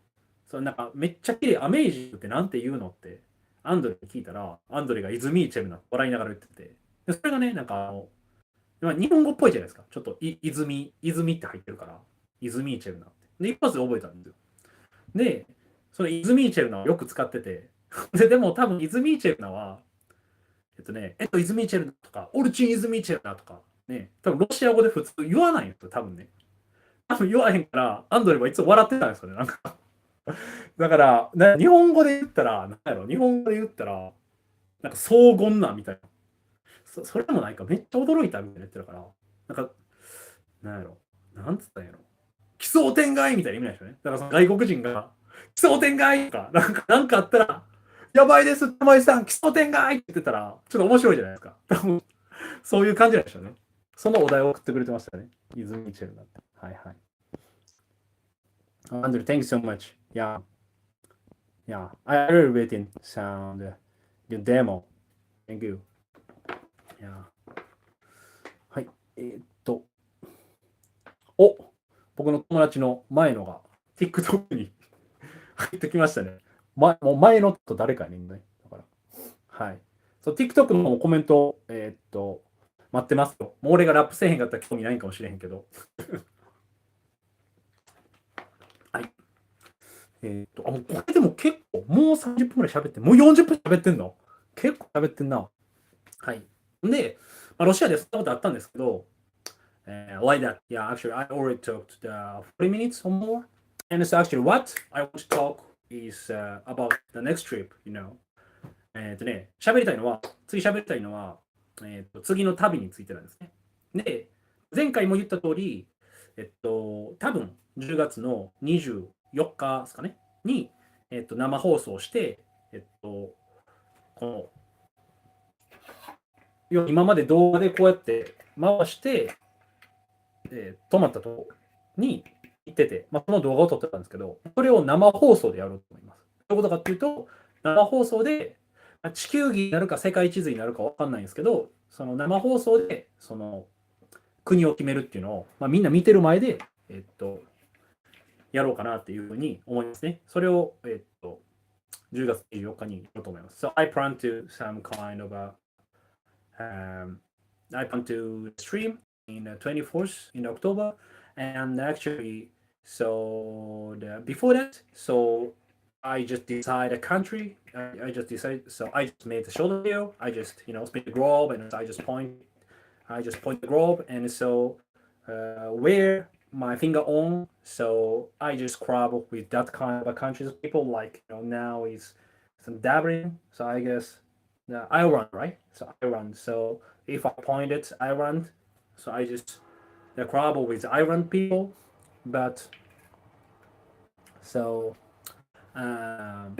なんかめっちゃ綺麗、アメージングってなんて言うのって、アンドレに聞いたら、アンドレがイズミーチェルナって笑いながら言ってて、でそれがね、なんか日本語っぽいじゃないですか。ちょっとイズミって入ってるから、イズミーチェルナって。で、一発で覚えたんですよ。で、そのイズミーチェルナをよく使ってて、でも多分イズミーチェルナは、イズミーチェルナとか、オルチンイズミーチェルナとか、ね、多分ロシア語で普通言わないんですよ、多分ね。多分言わへんから、アンドレはいつも笑ってたんですよね、なんか。だから、日本語で言ったら、なんやろ、日本語で言ったら、なんか荘厳なみたいな。それでもないか、めっちゃ驚いたみたいな言ってるから、なんか、なんやろ、なんつったんやろ。奇想天外みたいな意味なんでしょうね。だからその外国人が、奇想天外とか、なんかあったら、やばいです、玉井さん、奇想天外って言ってたら、ちょっと面白いじゃないですか。多分そういう感じなんでしょうね。そのお題を送ってくれてましたね。イズミチェルだって。はいはい。Andrew, thank you so much. Yeah. Yeah. I really waiting sound your demo. Thank you. Yeah. はい。僕の友達の前のが TikTok に入ってきましたね。もう前のと誰かにね。だから。はい。そう、TikTok のコメント、待ってますよ。もう俺がラップせえへんかったら興味ないんかもしれへんけど。はい。いもうこれでも結構、もう30分ぐらい喋って、もう40分喋ってんの結構喋ってんな。はい。で、ロシアでそんなことあったんですけど、like that, yeah, actually, I already talked 40 minutes or more. And so actually, what I want to talk is about the next trip, you know. 喋りたいのは、次喋りたいのは、次の旅についてなんですね。で、前回も言った通り、多分10月の24日ですかね、に、生放送して、この、今まで動画でこうやって回して、泊まったとこに行ってて、その動画を撮ってたんですけど、それを生放送でやろうと思います。どういうことかっていうと、生放送で、地球儀になるか世界地図になるか分かんないんですけど、その生放送でその国を決めるっていうのを、みんな見てる前で、やろうかなっていうふうに思いますね。それを、10月24日にやろうと思います。So I plan to some kind of I plan to stream in the 24th in October, and actually, before that, so I just decide a country. I just decide. So I just made a short video. I just spin the globe and I just point. I just point the globe and so where my finger on. So I just grab with that kind of a countries people like now is some dabbling. So I guess Iran, right? So Iran. So if I point it Iran, so I just grab with Iran people, but so. Um,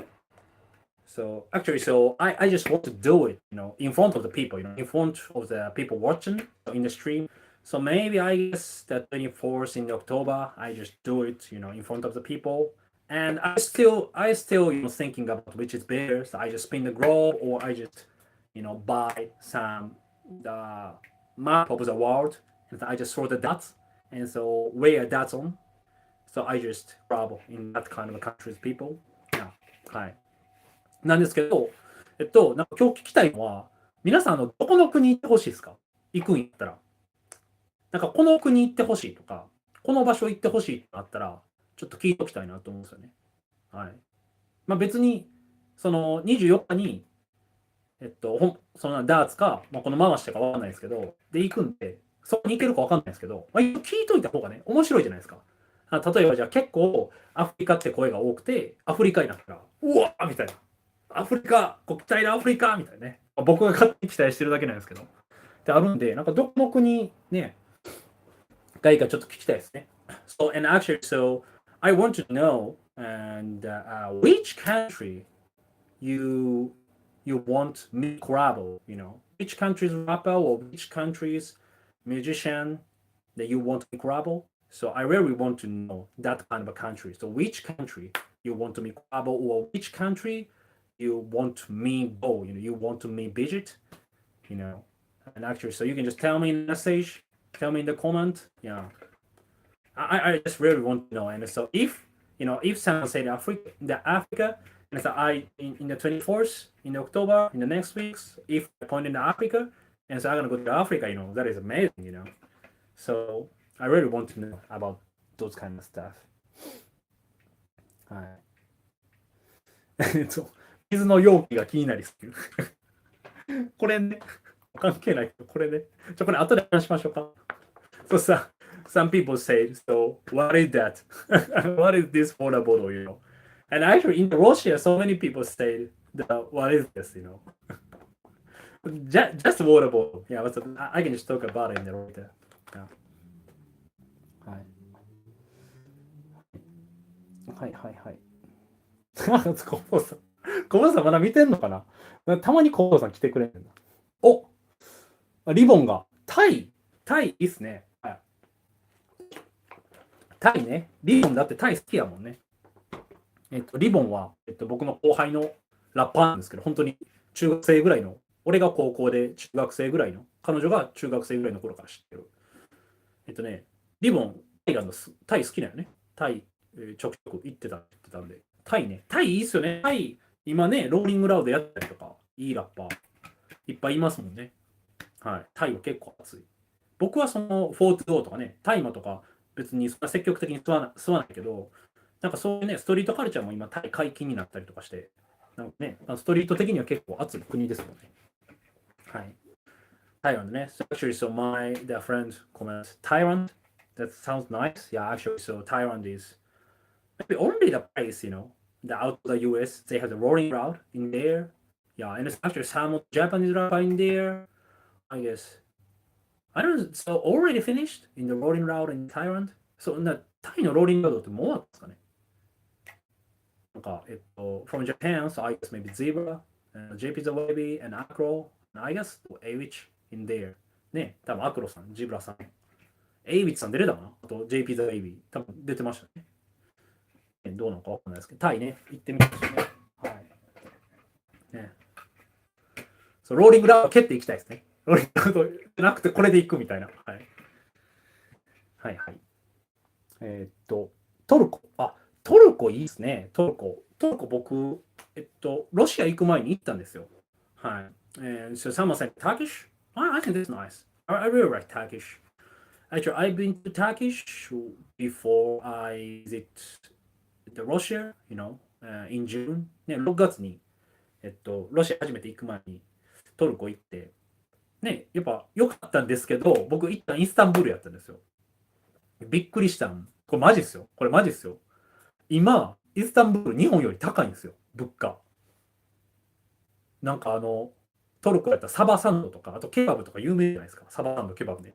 so actually, so I just want to do it, in front of the people, in front of the people watching in the stream. So maybe I guess the 24th in October, I just do it, in front of the people. And I still, thinking about which is better. So I just spin the globe, or I just, buy some the map of the world, and I just throw the dots, and so where dots on. So I just grab in that kind of countries people. Yeah, はい。なんですけど、なんか今日聞きたいのは、皆さん、どこの国行ってほしいですか？行くんやったら。なんか、この国行ってほしいとか、この場所行ってほしいってあったら、ちょっと聞いておきたいなと思うんですよね。はい。別に、その24日に、そのダーツか、この回しかわかんないですけど、で、行くんで、そこに行けるかわかんないですけど、聞いといた方がね、面白いじゃないですか。例えばじゃあ結構、アフリカって声が多くて、アフリカになったら、うわーみたいな。アフリカ、国体のアフリカみたいなね。僕が勝手に期待してるだけなんですけど。ってあるんで、なんかどこの国ね、がいいかちょっと聞きたいですね。So, and actually, so I want to know which country you want me to collab, which country's rapper or which country's musician that you want to collab. So I really want to know that kind of a country. So which country you want to me collab, or which country you want me go, you want to me visit, and actually, so you can just tell me in the message, tell me in the comment. Yeah, I just really want to know. And so if someone said Africa, and so in the 24th in October in the next weeks, if I point in Africa, and so I'm gonna go to Africa, that is amazing. So I really want to know about those kind of stuff. はい。水の容器が気になりすぎる。これね、関係ないけど、これね。これ後で話しましょうか。So some people say, so what is that? What is this water bottle, And actually in Russia, so many people say, what is this, just water bottle. Yeah, but I can just talk about it in the later. Yeah. はい。はいはいはい。小坊さん。小坊さんまだ見てんのかな？たまに小坊さん来てくれるんだ。お、リボンが。タイいいっすね。はい。タイね。リボンだってタイ好きやもんね。リボンは、僕の後輩のラッパーなんですけど、本当に中学生ぐらいの、俺が高校で中学生ぐらいの、彼女が中学生ぐらいの頃から知ってる。リボン、タイ好きだよね。タイ、ちょくちょく行ってたんで。タイね。タイいいっすよね。タイ、今ね、ローリングラウドやったりとか、いいラッパー、いっぱいいますもんね。はい。タイは結構熱い。僕はその、4-2とかね、タイマとか、別にそんな積極的に吸わないけど、なんかそういうね、ストリートカルチャーも今、タイ解禁になったりとかして、なんかね、ストリート的には結構熱い国ですよね。はい。Thailand ね。So actually, so their friend comments, Thailand, that sounds nice. Yeah, actually, so Thailand is maybe only the place, the out of the US, they have the rolling route in there. Yeah, and it's actually some Japanese rapper in there, I guess. I don't know, so already finished in the rolling route in Thailand? So, タイのローリングラウドってもうあったんですかねなんか、from Japan, so I guess maybe Zebra, JP the Wavy, and Acro, and I guess Awich in there. ね、多分アクロさん、ジブラさん、エイビッツさん出れたかなあと JP the Wavy、多分出てましたね。どうなのかわかんないですけど、タイね、行ってみてほしいね。はい。ね。そう、ローリングラウド蹴っていきたいですね。ローリングラウドじゃなくてこれで行くみたいな。はい。はいはい。トルコ。あ、トルコいいですね。トルコ。僕、ロシア行く前に行ったんですよ。はい。So someone said Turkish? I think that's nice. I really like Turkish. Actually, I've been to Turkish before I visit the Russia, in June. ね、6月に、ロシア初めて行く前にトルコ行って、ね、やっぱ良かったんですけど、僕一旦インスタンブールやったんですよ。びっくりしたん。これマジっすよ。これマジっすよ。今、イスタンブール日本より高いんですよ。物価。なんかトルコやったらサバサンドとか、あとケバブとか有名じゃないですか。サバサンド、ケバブね。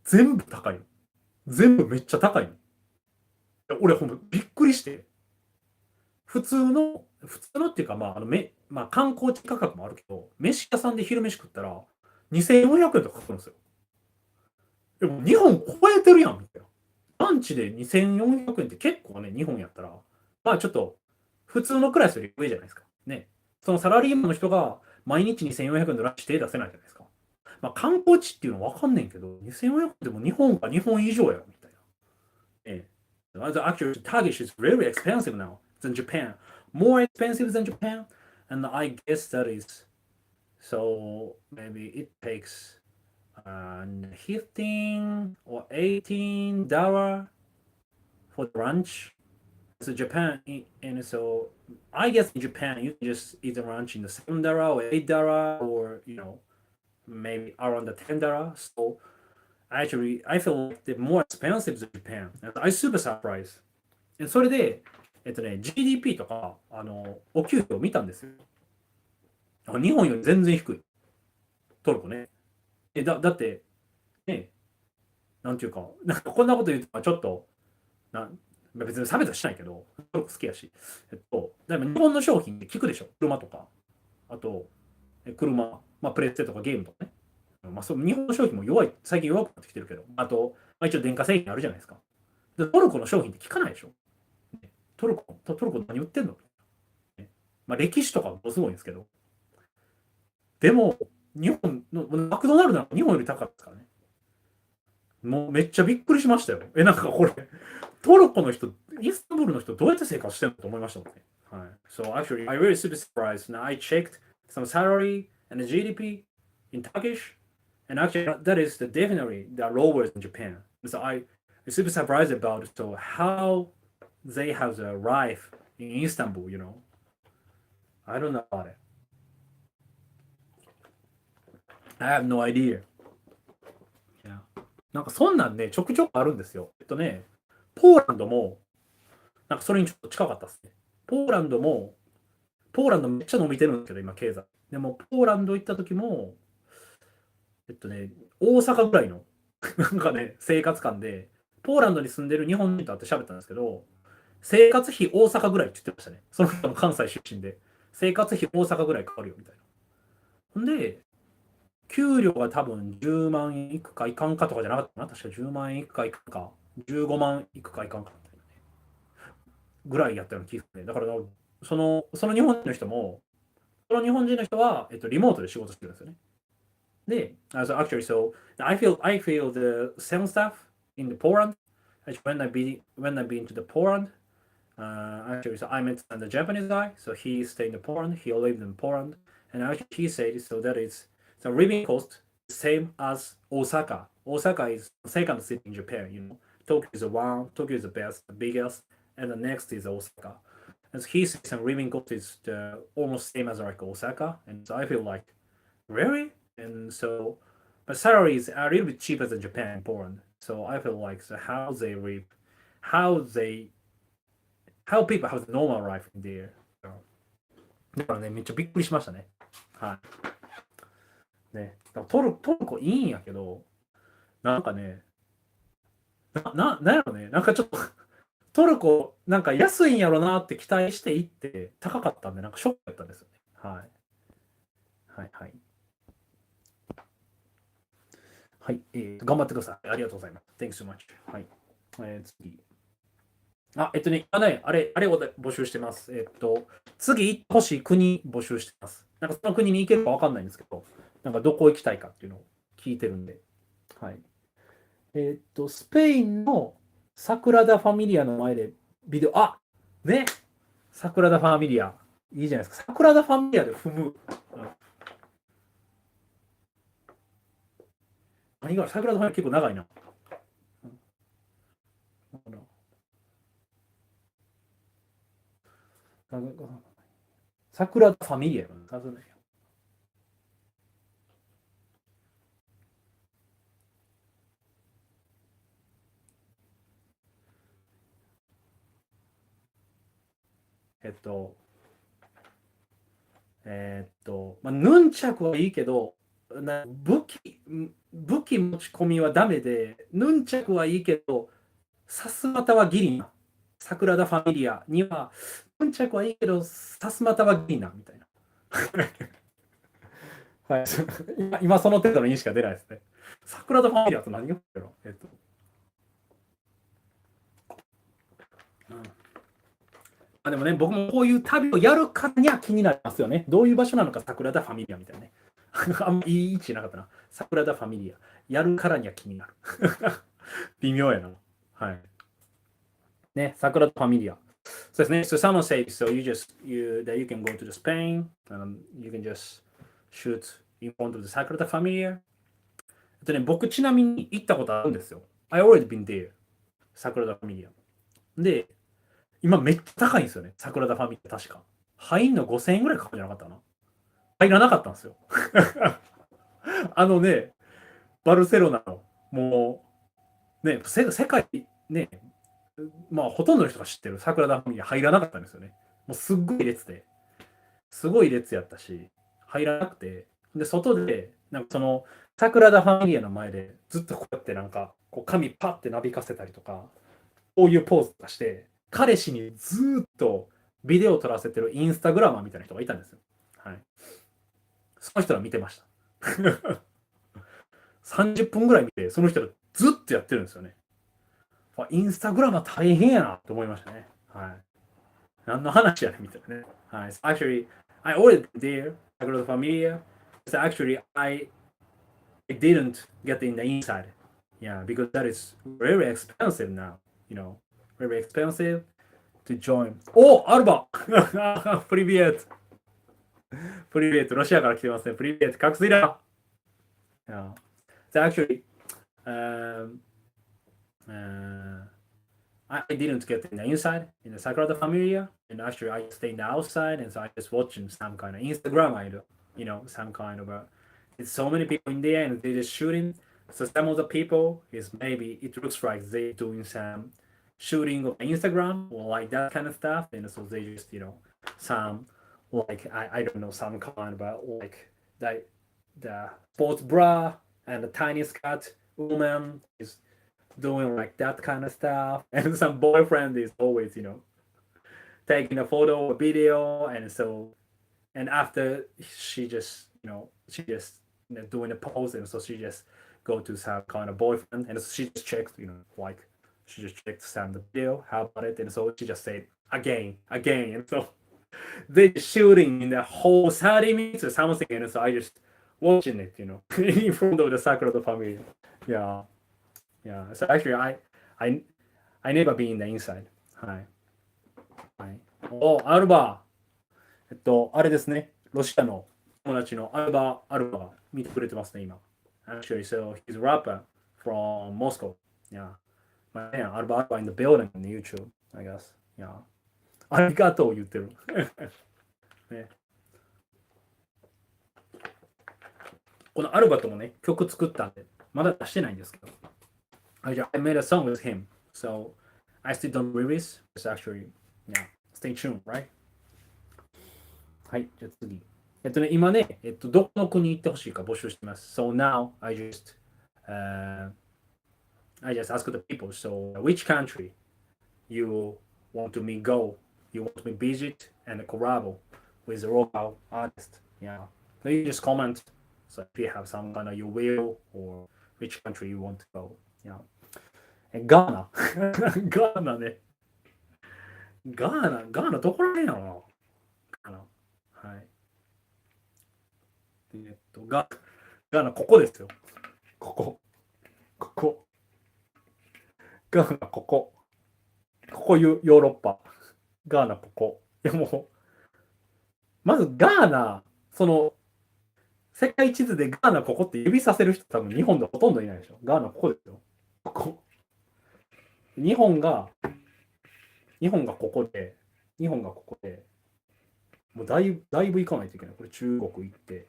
全部高いの。全部めっちゃ高いの。俺ほんまびっくりして。普通のっていうか、観光地価格もあるけど、飯屋さんで昼飯食ったら2400円とかかかるんですよ。でも日本超えてるやんみたいな。ランチで2400円って結構ね、日本やったら、ちょっと普通のクラスより上じゃないですか。ね。そのサラリーマンの人が毎日2400円のランチ手出せないじゃないですか。観光地っていうのはわかんねんけど、2400円でも日本か日本以上やみたいな。Actually, Turkish is really expensive now than Japan. More expensive than Japan. And I guess that is so maybe it takes 15 or $18 for the lunch. So Japan, and so I guess in Japan you can just eat the lunch in the $7 or $8 or maybe around the $10. So actually I feel like they're more expensive than Japan. And I super surprised. それでGDP とかお給料見たんですよ。日本より全然低い。トルコね。だってね、なんていうか、なんかこんなこと言うとちょっと別に差別はしないけど、トルコ好きやし。でも日本の商品って聞くでしょ。車とか、あと、車、プレステとかゲームとかね。日本の商品も最近弱くなってきてるけど、あと、一応電化製品あるじゃないですか。でトルコの商品って聞かないでしょ。トルコ何売ってんの、歴史とかもすごいんですけど。でも、日本の、マクドナルドは日本より高かったですからね。もうめっちゃびっくりしましたよ。なんかこれ、トルコの人、イスタンブールの人、どうやって生活してるのと思いましたもんね。はい。So actually, I really super surprised. Now I checked some salary and the GDP in Turkish, and actually that is definitely the lowest in Japan. So I super surprised about so how they have the life in Istanbul. I don't know about it. I have no idea. Yeah. なんかそんなんね、ちょくちょくあるんですよ。ポーランドも、なんかそれにちょっと近かったですね。ポーランドめっちゃ伸びてるんですけど、今、経済。でも、ポーランド行った時も、大阪ぐらいの、なんかね、生活感で、ポーランドに住んでる日本人と会って喋ったんですけど、生活費大阪ぐらいって言ってましたね。その人も関西出身で、生活費大阪ぐらいかかるよ、みたいな。ほんで、給料が多分10万円いくかいかんかとかじゃなかったかな。確か10万円いくかいかんか、15万いくかいかんかみたいなね。ぐらいやったような気がするね。だから、その日本人の人も、その日本人の人は、リモートで仕事してるんですよね。で、so actually, so I feel the same stuff in the Poland. Actually, when I've been to the Poland, actually, so I met the Japanese guy. So he stayed in Poland. He lived in Poland, and actually he said so that it's the living cost same as Osaka. Osaka is the second city in Japan. Tokyo is the best, the biggest, and the next is Osaka. And so he says some living cost is almost same as like Osaka, and so I feel like really, and so but salaries are a little bit cheaper than Japan and Poland. So I feel like so how people have the normal life in there. だからね、めっちゃびっくりしましたね。はい。ね、トルコいいんやけど、なんかね、なんやろね、なんかちょっとトルコ、なんか安いんやろなって期待していって、高かったんで、なんかショックだったんですよね。はい。はいはい。はい、頑張ってください。ありがとうございます。Thanks so much. はい。次。あれを募集してます。次行ってほしい国募集してます。なんかその国に行けるかわかんないんですけど、なんかどこ行きたいかっていうのを聞いてるんで。はい。スペインのサクラダ・ファミリアの前でビデオ、ね、サクラダ・ファミリア。いいじゃないですか。サクラダ・ファミリアで踏む。何がサクラダ・ファミリア結構長いな。サクラダ・ファミリア。ヌンチャクはいいけど、武器持ち込みはダメで、ヌンチャクはいいけど、さすまたはギリな。サクラダ・ファミリアには、ヌンチャクはいいけど、さすまたはギリな、みたいな。はい、今その程度の印しか出ないですね。サクラダ・ファミリアと何が言うのでもね、僕もこういう旅をやるかには気になりますよね。どういう場所なのか、サクラダ・ファミリアみたいなね。あんまいい位置なかったな。サクラダ・ファミリア。やるからには気になる。微妙やな。はい。ね、サクラダ・ファミリア。そうですね。So someone said, so that you can go to the Spain, you can just shoot in front of the Sagrada Familia. 僕ちなみに行ったことあるんですよ。I already been there. サクラダ・ファミリア。で、今めっちゃ高いんですよね。サクラダ・ファミリア確か。入んの5000円ぐらいかかるんじゃなかったな。入らなかったんですよ。ね、バルセロナの、もう、ね、世界、ね、まあ、ほとんどの人が知ってるサクラダ・ファミリア入らなかったんですよね。もうすっごい列で、すごい列やったし、入らなくて、で、外で、なんかその、サクラダ・ファミリアの前で、ずっとこうやってなんか、こう髪パッてなびかせたりとか、こういうポーズとかして、彼氏にずっとビデオを撮らせてるインスタグラマーみたいな人がいたんですよ。はい。その人ら見てました。30分ぐらい見て、その人らずっとやってるんですよね。インスタグラマー大変やなと思いましたね。はい。何の話やねみたいなね。はい。Actually, I already there, Sagrada Familia. So actually, I didn't get in the inside. Yeah, because that is very expensive now. You know, very expensive to join. アルバプリビエット。プリビエット、ロシアから来てますね。プリビエット、隠すいら。Yeah. So actually, um, I didn't get in the inside in the Sagrada Familia, and actually I stayed in the outside, and so I just watching some kind of Instagram idol, some kind of it's so many people in there, and they just shooting. So some of the people is maybe it looks like they doing some shooting of Instagram or like that kind of stuff, and so they just some like I don't know some kind of like the sports bra and the tiny skirt woman is doing like that kind of stuff, and some boyfriend is always taking a photo or video, and after she just doing a pose, and so she just go to some kind of boyfriend, and so she just checks like she just checked some the video how about it, and so she just said again, and so they shooting in the whole 30 minutes or something, and so I just watching it in front of the Sakura family. Yeah, so actually I I never been in the inside. はい。はい。アルバー。あれですね。ロシアの友達のアルバが見てくれてますね、今。Actually, so he's a rapper from Moscow. Yeah. Man, Alba in the building on YouTube, I guess. いや、ありがとう言ってる。ね、このアルバトもね、曲作ったんで、まだ出してないんですけど。I made a song with him, so I still don't release. It's actually, yeah, stay tuned, right? はい、じゃあ次。今ね、どこの国行ってほしいか募集してます。So now I just ask the people, so which country you want to me go, you want me visit and collab with a local artist. Yeah. So you just comment. So if you have some kind of you will or which country you want to go. Yeah. ガーナ。ガーナね。ガーナどこら辺やろな。ガーナ。はい。ガーナここですよ。ここ。ここ。ガーナここ。ここヨーロッパ。ガーナここ。いやもう、まずガーナ、世界地図でガーナここって指させる人多分日本でほとんどいないでしょ。ガーナここですよ。ここ。日本がここで、もうだいぶ行かないといけない。これ中国行って、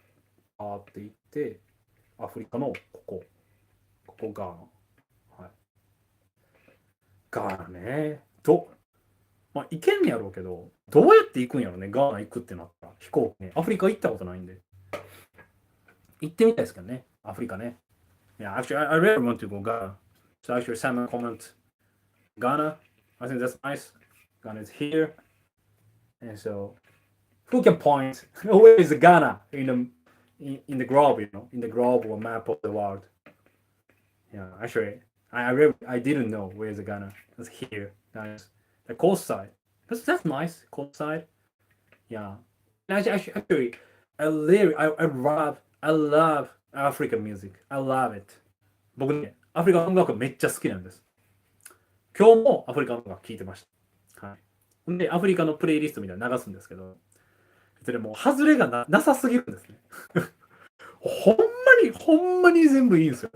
って行って、アフリカのここガーナ。はい。ガーナね。まあ、行けんやろうけど、どうやって行くんやろね、ガーナ行くってなったら。飛行機ね。アフリカ行ったことないんで。行ってみたいですけどね、アフリカね。Yeah, actually, I really want to go Ghana. So actually, Simon comment Ghana. I think that's nice. Ghana is here. And so, who can point? Where is Ghana in the globe, in the global map of the world? Yeah, actually, I didn't know where is Ghana. It's here. Nice. The coast side. That's nice. Coast side. Yeah. And actually, I love African music. I love it. 僕ね、アフリカの音楽めっちゃ好きなんです。今日もアフリカの音楽聴いてました。はい。で、アフリカのプレイリストみたいなの流すんですけど、それもう外れがなさすぎるんですね。ほんまに全部いいんですよ。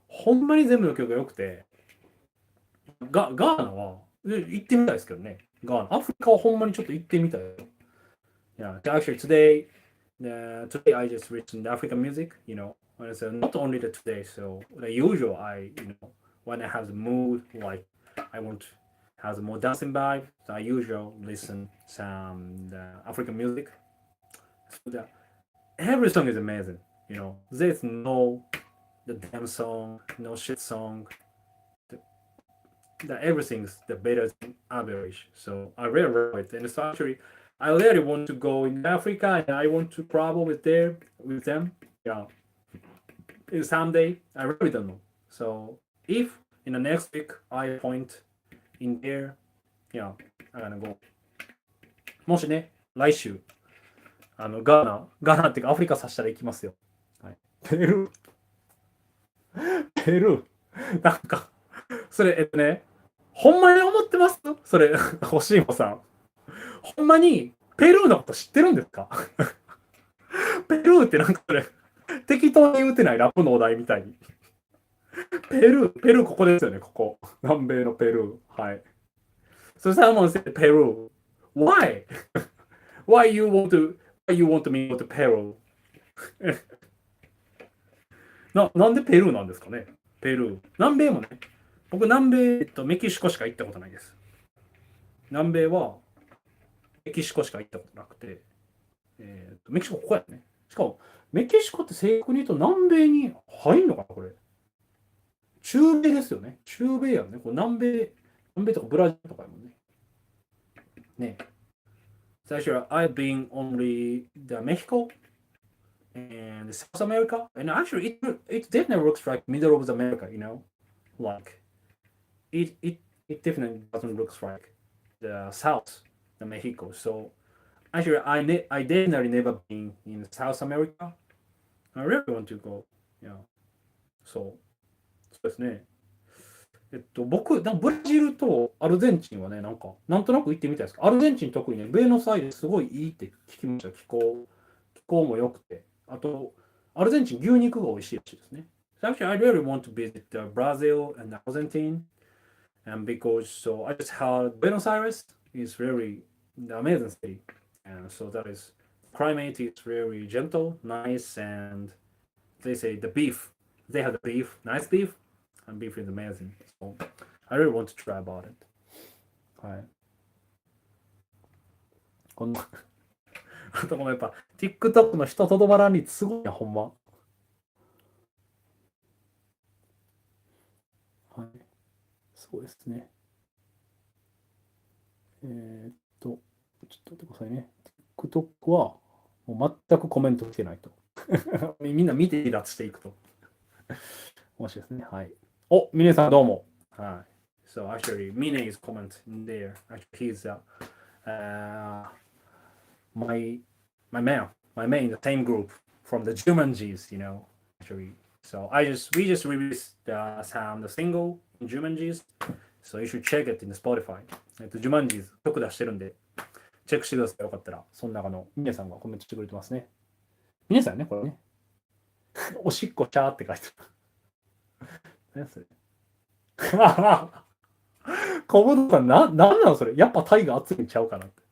ほんまに全部の曲が良くて、ガーナは行ってみたいですけどね。ガーナ。アフリカはほんまにちょっと行ってみたいよ。Yeah, actually today I just listened to African music, so not only the today, so the usual when I have the mood, like I want to have a more dancing vibe, so I usually listen some African music. So every song is amazing, there's no the damn song, no shit song. Everything's the better than average. So I really love it. And so actually, I really want to go in Africa and I want to travel with them. Yeah. Someday, I really don't know. So if in the next week I point in there, yeah, I'm gonna go. もしね、来週、ガーナっていうかアフリカさせたら行きますよ。はい、ペルー、なんか、それ、ほんまに思ってますそれ、欲しいもさん。ほんまに、ペルーのこと知ってるんですかペルーってなんかそれ、適当に言うてないラップのお題みたいに。ペルーここですよね、ここ。南米のペルー。はい。So someone said Peru. Why? Why you want me to go to Peru? なんでペルーなんですかねペルー。南米もね。僕、南米、メキシコしか行ったことないです。南米は、メキシコしか行ったことなくて、メキシコここやね。しかも、メキシコって正確に言うと南米に入んのかなこれ。中米ですよね。中米やね。これ南米とかブラジルとかやもんね。ね。最初は、I've been only the Mexico and South America. And actually, it definitely looks like middle of the America, Like, it definitely doesn't look like the South, the Mexico. So, actually, I definitely never been in South America. I really want to go. Yeah. そうですね。僕、ブラジルとアルゼンチンはね、なんとなく行ってみたいですけど、アルゼンチン特にね、ブエノスアイレスすごいいいって聞きました。気候も良くて。あと、アルゼンチン牛肉が美味しいらしいですね。So actually, I really want to visit Brazil and Argentina. And because so I just heard Buenos Aires is really amazing city, and so that is climate is very gentle, nice, and they say the beef. They have the beef, nice beef, and beef is amazing. So I really want to try about it. はい。こんなあとごめんやっぱ TikTok の人とどまらん率すごいなほんま。はい。そうですね。ちょっと待ってくださいね。TikTok はもう全くコメントしてないと。みんな見て離脱していくと。面白いですね。はい。お、ミネさんどうも。はい。So actually, Mine is comment in there. Actually, he's my man in the same group from the Jumanjis, you know. Actually, so we just released some the single in Jumanjis, so you should check it in the Spotify. Jumanjis 曲出してるんで、チェックしてください。よかったら、その中のミネさんがコメントしてくれてますね。ミネさんね、これね。おしっこちゃーって書いてある。何それ小室さん、なんなのそれやっぱタイが熱いんちゃうかなって。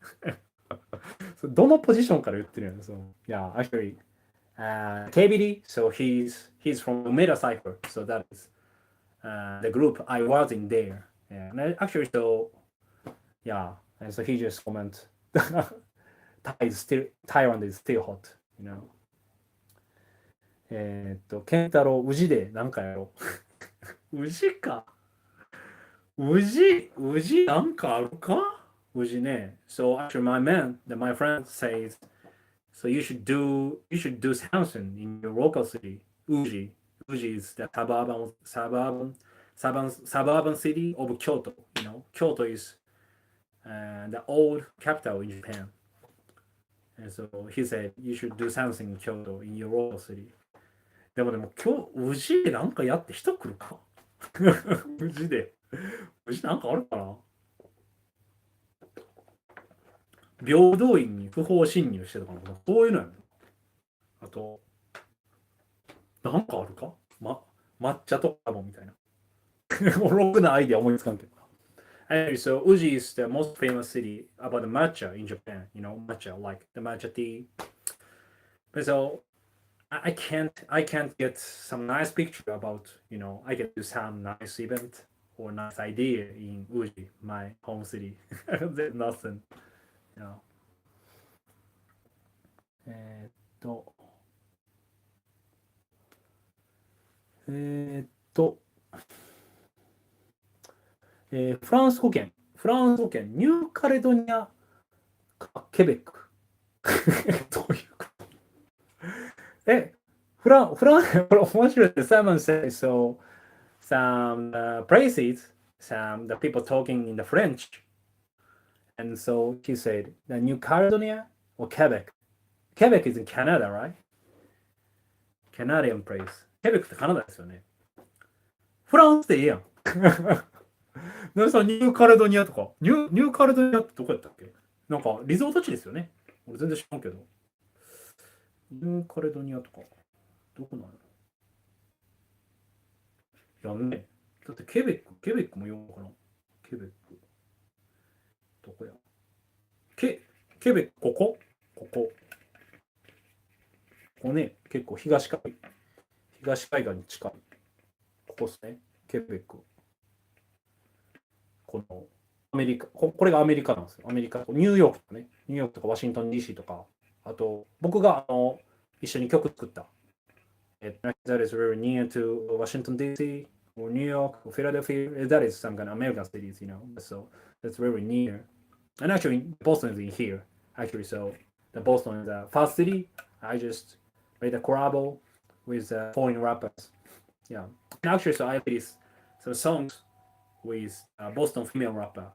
どのポジションから言ってるの？ So, yeah, actually, KBD, so he's from Meta Cypher, so that is the group I was in there. Yeah, and actually, so yeah, and so he just comment, Thailand is still hot, you know. ケンタロウ、宇治でなんかやろう。宇治か。宇治なんかあるか宇治ね。So actually my friend says, so you should do something in your local city. Uji is the suburban city of Kyoto. You know, Kyoto is the old capital in Japan. And so he said you should do something in Kyoto in your local city. でも今日宇治でなんかやって人来るか宇治なんかあるかな平等院に不法侵入してたかなそういうのやねあと、なんかあるか抹茶とかもみたいな。ろくなアイデア思いつかんけど。Anyway, so Uji is the most famous city about the matcha in Japan. You know, matcha, like the matcha tea. But so I can't get some nice picture about, you know, I can do some nice event or nice idea in Uji, my home city. There's nothing. You know. えーっと、フランス語圏、ニューカレドニア、ケベック。どういうことフラン、これ面白いです。Someone says, so, some places, the people talking in the French. And so he said, the New Caledonia or Quebec. Quebec is in Canada, right? Canadian place. ケベックってカナダですよね。フランスでいいやん。なんかニューカレドニアとか、ニューカレドニアってどこやったっけなんかリゾート地ですよね。俺全然知らんけど。ニューカレドニアとか、どこなのやんね。だってケベックも読むかな。ケベック。どこやケベック、ここね、結構東海岸に近い。ここですね。ケベック。このアメリカ、これがアメリカなんですよ。アメリカ、ニューヨークとかね、ニューヨークとかワシントン DC とか、あと僕が一緒に曲作った。That is very near to Washington DC or New York or Philadelphia. That is some kind of American cities, you know. So that's very near. And actually, Boston is in here. Actually, so the Boston is the first city. I just made a collab with foreign rappers. Yeah. And actually, so I released some songs with Boston female rapper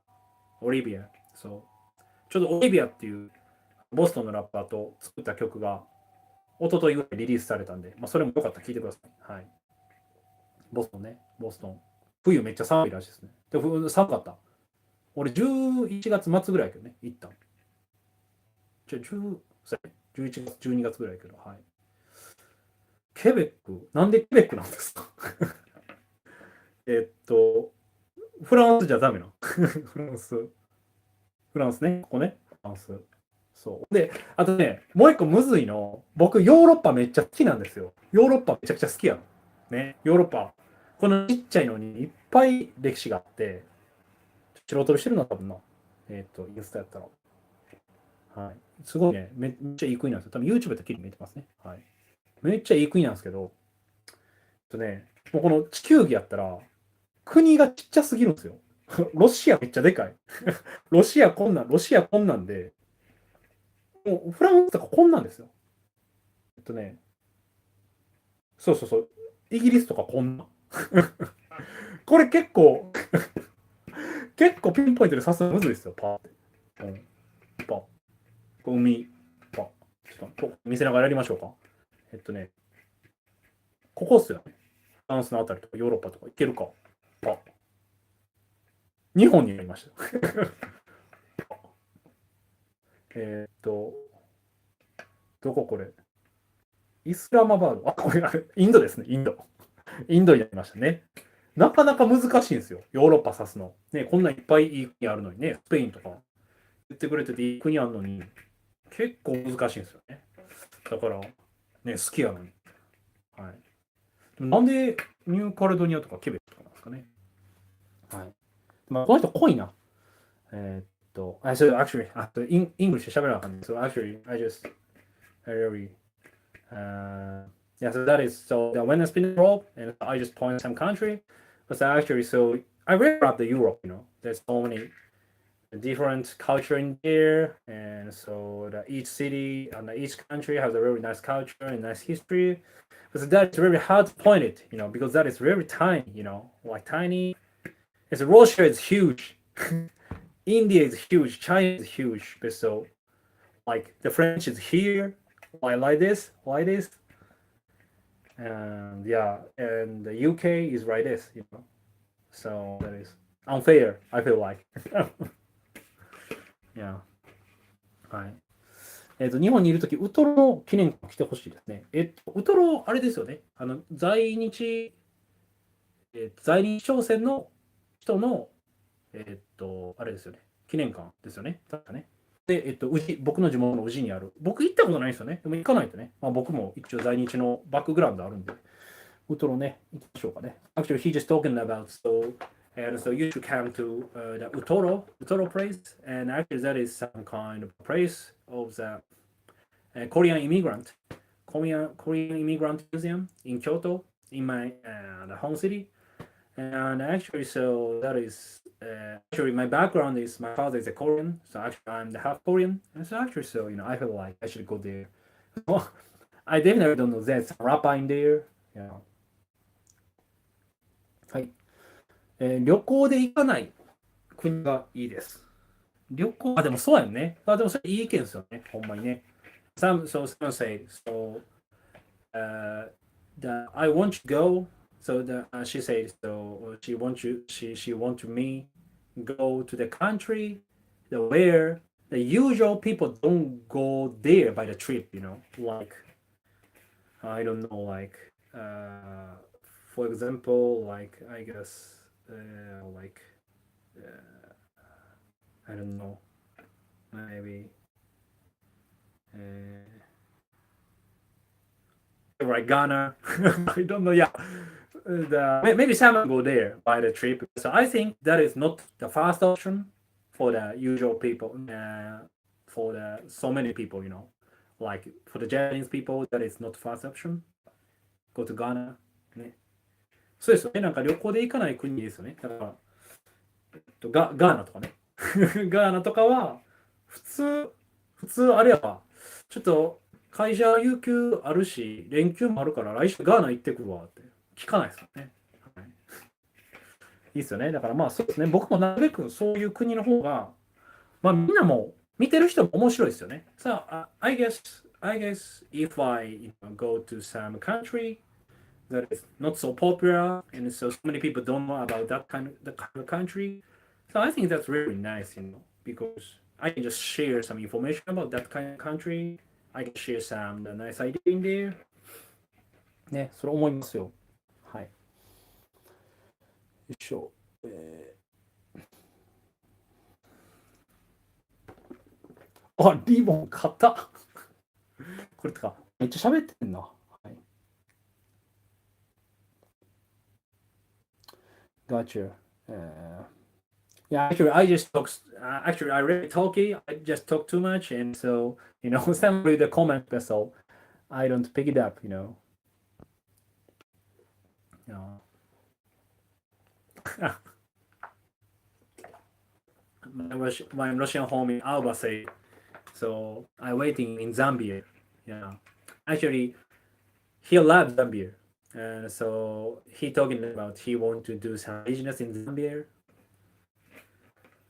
Olivia. So ちょうど Olivia っていうボストンのラッパーと作った曲が一昨日ぐらいリリースされたんで、まあ、それもよかったら聴いてください。はい。ボストン。冬めっちゃ寒いらしいですね。でも寒かった。俺11月末ぐらいやけどね、行ったん。じゃあ11月、12月ぐらいやけど、はい。なんでケベックなんですかフランスじゃダメな。フランス。フランスね。ここね。フランス。そう。で、あとね、もう一個むずいの。僕、ヨーロッパめっちゃ好きなんですよ。ヨーロッパめちゃくちゃ好きやの。ね。ヨーロッパ。このちっちゃいのにいっぱい歴史があって、白飛びしてるの多分な。インスタやったら。はい。すごいね。めっちゃいい国なんですよ。多分 YouTube できれいに見えてますね。はい。めっちゃいい国なんですけど、もうこの地球儀やったら、国がちっちゃすぎるんですよ。ロシアめっちゃでかい。ロシアこんなんで、もうフランスとかこんなんですよ。ね、そうそうそう。イギリスとかこんなん。これ結構ピンポイントで刺すのむずいですよ、パーって。うん、パー。海、パー。ちょっと見せながらやりましょうか。ね、ここっすよね。フランスのあたりとかヨーロッパとか行けるか。パー。日本になりました。どここれイスラマバード。あ、これ、インドですね。インド。インドになりましたね。なかなか難しいんですよ。ヨーロッパ指すの。ね、こんないっぱいいい国あるのにね、スペインとか言ってくれてていい国あるのに、結構難しいんですよね。だから、ね、好きやのに。はい。なんでニューカレドニアとかケベックとかなんですかね。はい。まあ、この人濃いな。so actually, English 喋らなあかんね。So actually, I really, yeah, so that is so that when I spin the rope and I just point some country, but actually so I really love the Europe, there's so many different culture in there, and so that each city and each country has a very nice culture and nice history. But that's very hard to point it, because that is very tiny, like tiny. It's Russia is huge, India is huge, China is huge, but so like the French is here, like this, and yeah, and the UK is right this. So that is unfair, I feel like. Yeah. はい。日本にいるとき、ウトロの記念館来てほしいですね。ウトロ、あれですよね。在日朝鮮の人の、あれですよね。記念館ですよね。確かね。で、僕の地元の宇治にある。僕行ったことないんですよね。でも行かないとね。まあ、僕も一応在日のバックグラウンドあるんで、ウトロね、行きましょうかね。Actually, he just talking about and so you should come to the Utoro place, and actually that is some kind of place of the Korean immigrant museum in Kyoto, in my the home city. And actually, so that is actually my background is my father is a Korean, so actually I'm the half Korean, and so actually, so I feel like I should go there. I definitely don't know there's some rapper in there, you know. はい。旅行で行かない国がいいです。でもそうやんね。でもそれいい意見ですよね。ほんまにね。Some say, so, I want to go. So she said, so she want to me go to the country where the usual people don't go there by the trip. Like, I don't know, like, for example, like, I guess, like, uh, I don't know, maybe, like Ghana. I don't know. Yeah, maybe someone go there by the trip. So I think that is not the first option for the usual people. For the so many people, like for the Japanese people, that is not first option. Go to Ghana. ね。そうですよね。なんか旅行で行かない国ですよね。だから、ガーナとかね。ガーナとかは、普通、普通あれやば、ちょっと会社有給あるし、連休もあるから来週ガーナ行ってくるわって聞かないですよね。はい、いいっすよね。だからまあそうですね。僕もなるべくそういう国の方が、まあみんなも見てる人も面白いですよね。So, I guess if I go to some country that is not so popular and so many people don't know about that kind of country. So I think that's really nice, because I can just share some information about that kind of country. I can share some nice idea in there. ね、それ思いますよ。はい。よいしょ。あ、リボン買った。これとか、めっちゃ喋ってんな。はい。Gotcha. Yeah, actually, I just talk. Actually, I really talky. I just talk too much, and so some of the comment so I don't pick it up. You know. My Russian homie Alba say, so I waiting in Zambia. Yeah, actually, he loves Zambia, and so he talking about he want to do some business in Zambia.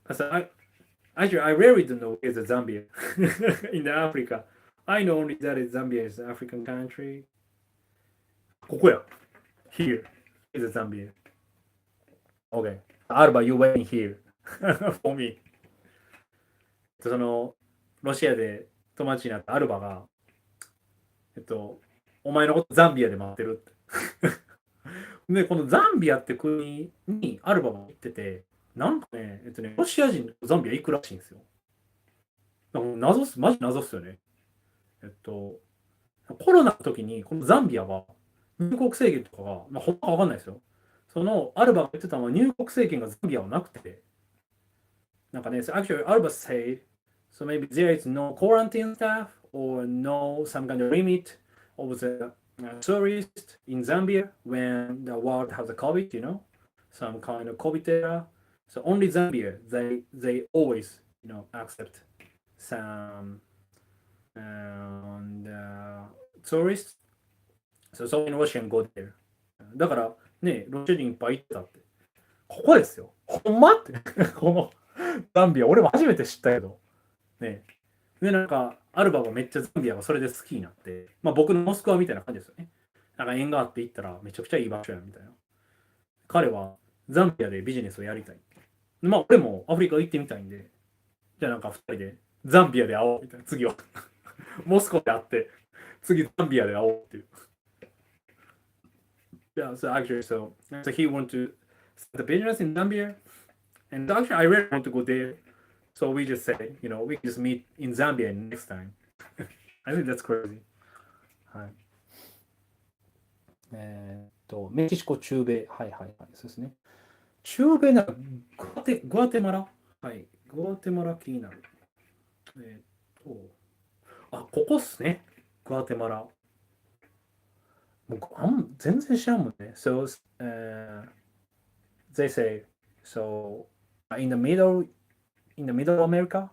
Cause I really don't know where's the Zambia in the Africa. I know only that Zambia is an African country. ここや。Here is Zambia. Okay. Alba, you waiting here for me. そのロシアで友達になったアルバが、お前のことザンビアで待ってるって。で、このザンビアって国にアルバが行ってて、なんかね、ロシア人ザンビア行くらしいんですよ。謎っす、マジ謎っすよね。コロナの時に、このザンビアは入国制限とかが、ほんまわかんないですよ。そのアルバが言ってたのは入国制限がザンビアはなくて、なんかね、so actually Alba said, so maybe there is no quarantine staff or no some kind of limit of the tourists in Zambia when the world has a COVID, some kind of COVID era. So only Zambia, they always, accept some tourists. So many Russian go there. だからね、ロシア人いっぱい行ってたって。ここですよ。ほんまって。このザンビア、俺も初めて知ったけど。ね。で、なんか、アルバがめっちゃザンビアがそれで好きになって、僕のモスクワみたいな感じですよね。なんか縁があって行ったらめちゃくちゃいい場所やみたいな。彼はザンビアでビジネスをやりたい。俺もアフリカ行ってみたいんで、じゃあなんか2人でザンビアで会おうみたいな。次は。モスクワで会って、次ザンビアで会おうっていう。Yeah, so actually, so he want to start the business in Zambia, and actually, I really want to go there. So we just say, we can just meet in Zambia next time. I think that's crazy. はい。メキシコ中米、はいはいはい、そうですね。中米ならグアテマラ、はい、グアテマラ気になる。ここっすね、グアテマラ。僕全然知らんもんね。So, they say, so in the middle America,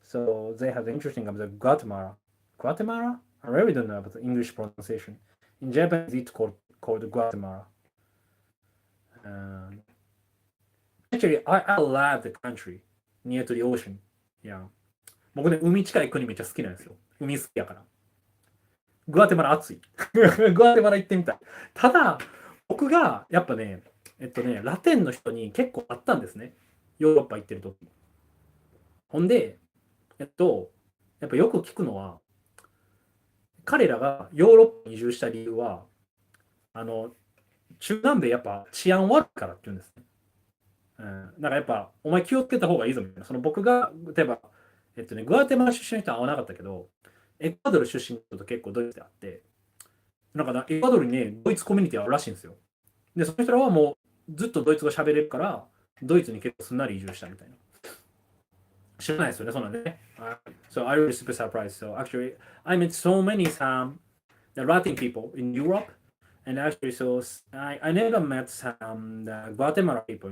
so they have the interesting of the Guatemala. Guatemala? I really don't know about the English pronunciation. In Japanese, it's called Guatemala. Actually, I love the country near to the ocean. Yeah. 僕ね、海近い国めっちゃ好きなんですよ。海好きやから。グアテマラ暑い。グアテマラ行ってみたい。ただ、僕がやっぱね、ラテンの人に結構あったんですね。ヨーロッパ行ってる時。ほんで、やっぱよく聞くのは、彼らがヨーロッパに移住した理由は、中南米やっぱ治安悪いからって言うんですね。だからやっぱ、お前気をつけた方がいいぞみたいな。その僕が、例えば、グアテマラ出身の人は会わなかったけど、エクアドル出身の人と結構ドイツであって、なんかエクアドルにね、ドイツコミュニティあるらしいんですよ。で、その人らはもうずっとドイツ語喋れるから、ドイツに結構すんなり移住したみたいな。知らないですよね、そんなんね。So I was super surprised. So actually, I met so many the Latin people in Europe, and actually, so I never met some the Guatemala people,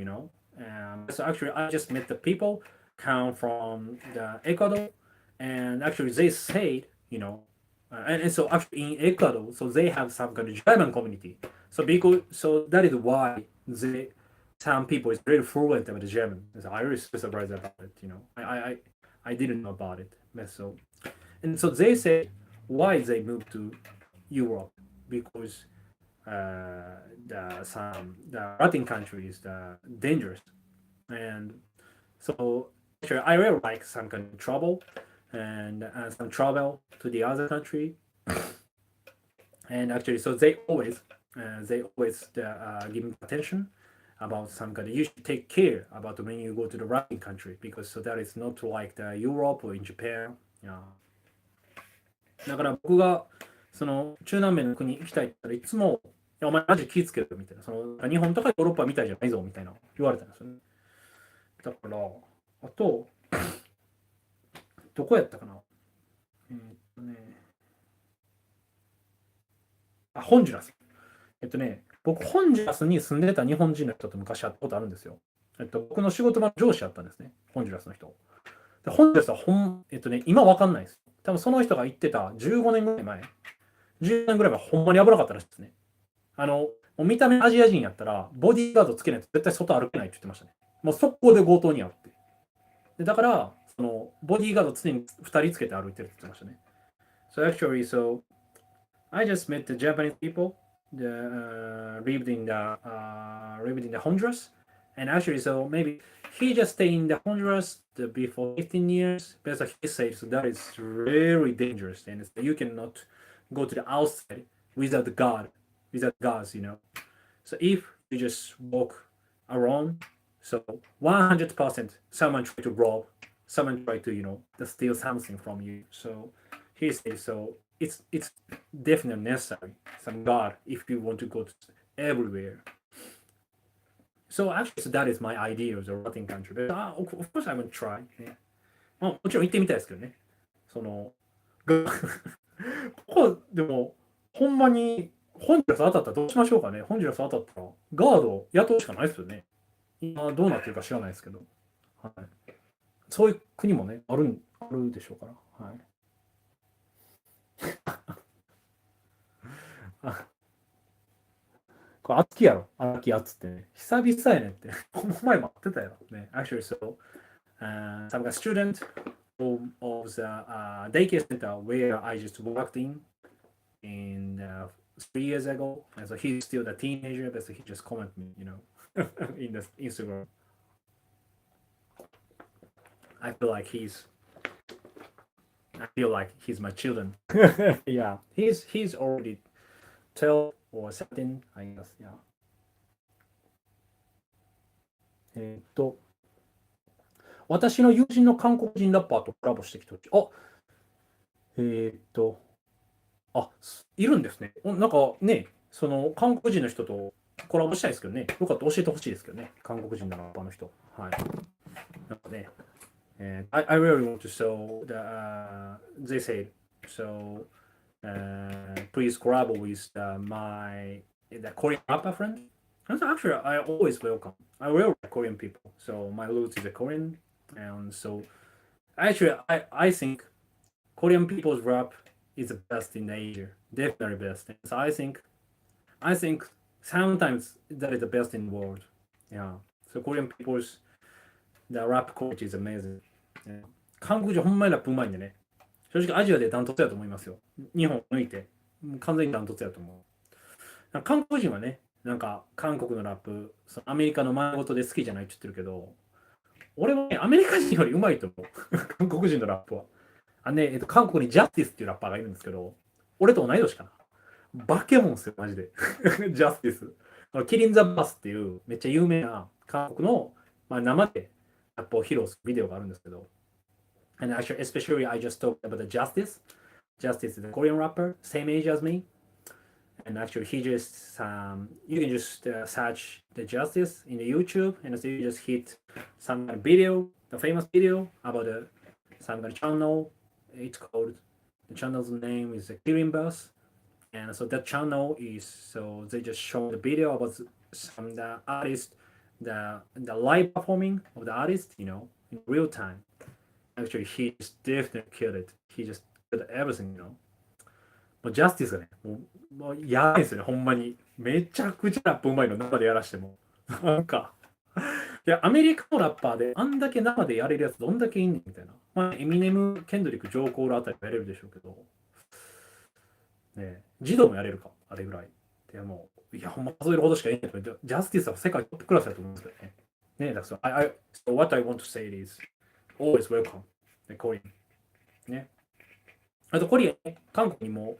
so actually, I just met the people come from the Ecuador, and actually, they said, and so actually in Ecuador, so they have some kind of German community. So that is why some people is very fluent about the German. So I was surprised about it. I didn't know about it. And so they say why they moved to Europe because the Latin countries are dangerous, and so actually I really like some kind of trouble and some travel to the other country, and actually so they always give me attention about some kind of you should take care about when you go to the Latin country because so that is not like the Europe or in Japan いやだから僕がその中南米の国行きたいって言ったらいつも、いやお前マジ気ぃつけるみたいな、その日本とかヨーロッパみたいじゃないぞみたいな言われたんですよね。だから、あと、どこやったかなね、ホンジュラス。僕、ホンジュラスに住んでた日本人の人と昔会ったことあるんですよ。僕の仕事場の上司だったんですね、ホンジュラスの人。でホンジュラスは今わかんないです。多分その人が言ってた15年ぐらい前、10年ぐらい前、ほんまに危なかったらしいですね。もう見た目アジア人やったら、ボディーガードつけないと絶対外歩けないって言ってましたね。もう速攻で強盗に遭って。でだから、そのボディーガード常に2人つけて歩いてるって言ってましたね。So actually, I just met the Japanese people that lived in the Honduras, and actually, so maybe he just stayed in the Honduras before 15 years. But he said so that is very dangerous, and you cannot go to the outside without the without guards, you know. So if you just walk around, so 100% someone try to rob, someone try to to steal something from you. So he says so it's definitely necessary some guard if you want to go to everywhere. So actually, so that is my idea of the Latin country. But of course I will try. ねもちろん行ってみたいですけどね。そのここでもほんまにホンジュラス当たったらどうしましょうかね。ホンジュラス当たったらガード雇うしかないですよね。今どうなってるか知らないですけど。はい、そういう国もね、あるでしょうから。はいこれ暑きやろ。秋暑ってね。久々やねんって。この前待ってたよ。ね。Actually, so, I'm a student of the daycare center where I just worked in 3 years ago. And so he's still a teenager, but so he just commented me, in the Instagram. I feel like he's my children. Yeah, he's already 12 or 17, I guess. Yeah. 私の友人の韓国人ラッパーとコラボしてきてほしい。いるんですね。なんかね、その韓国人の人とコラボしたいですけどね。よかったら教えてほしいですけどね。韓国人のラッパーの人。はい。なんかね。I really want to show they said so please collab with the Korean rapper friend. And actually I always welcome. I really like Korean people. So my roots is a Korean, and so actually I think Korean people's rap is the best in Asia, definitely best. So I think sometimes that is the best in the world. Yeah. So Korean people's the rap culture is amazing. 韓国人ほんまにラップうまいんでね。正直アジアでダントツやと思いますよ。日本抜いて。完全にダントツやと思う。韓国人はね、なんか韓国のラップ、そのアメリカの前事で好きじゃないって言ってるけど、俺はね、アメリカ人よりうまいと思う。韓国人のラップは。韓国にジャスティスっていうラッパーがいるんですけど、俺と同い年かな。バケモンっすよ、マジで。ジャスティス。キリン・ザ・バスっていうめっちゃ有名な韓国の、生でラップを披露するビデオがあるんですけど、And actually, especially I just talked about the Justice. Justice is a Korean rapper, same age as me. And actually, you can just search the Justice in the YouTube, and so you just hit some kind of video, the famous video about some kind of channel. It's called, the channel's name is Kirin Bus. And so that channel is, so they just show the video about some the artist, the live performing of the artist, in real time. Actually, he just definitely killed it. He just killed everything, もうジャスティスがね、もうやばいですよね、ほんまに。めちゃくちゃラップうまいの、生でやらしても。なんか、いや、アメリカのラッパーであんだけ生でやれるやつどんだけいんねんみたいな。エミネム、ケンドリック、ジョー・コールあたりもやれるでしょうけど、ね、児童もやれるか、あれぐらい。でもいや、ほんま数えるほどしかいないけど、ジャスティスは世界トップクラスだと思うんですけどね。ね、だから、so what I want to say is, always welcome, コリアン。ね。あと、コリアンね、韓国の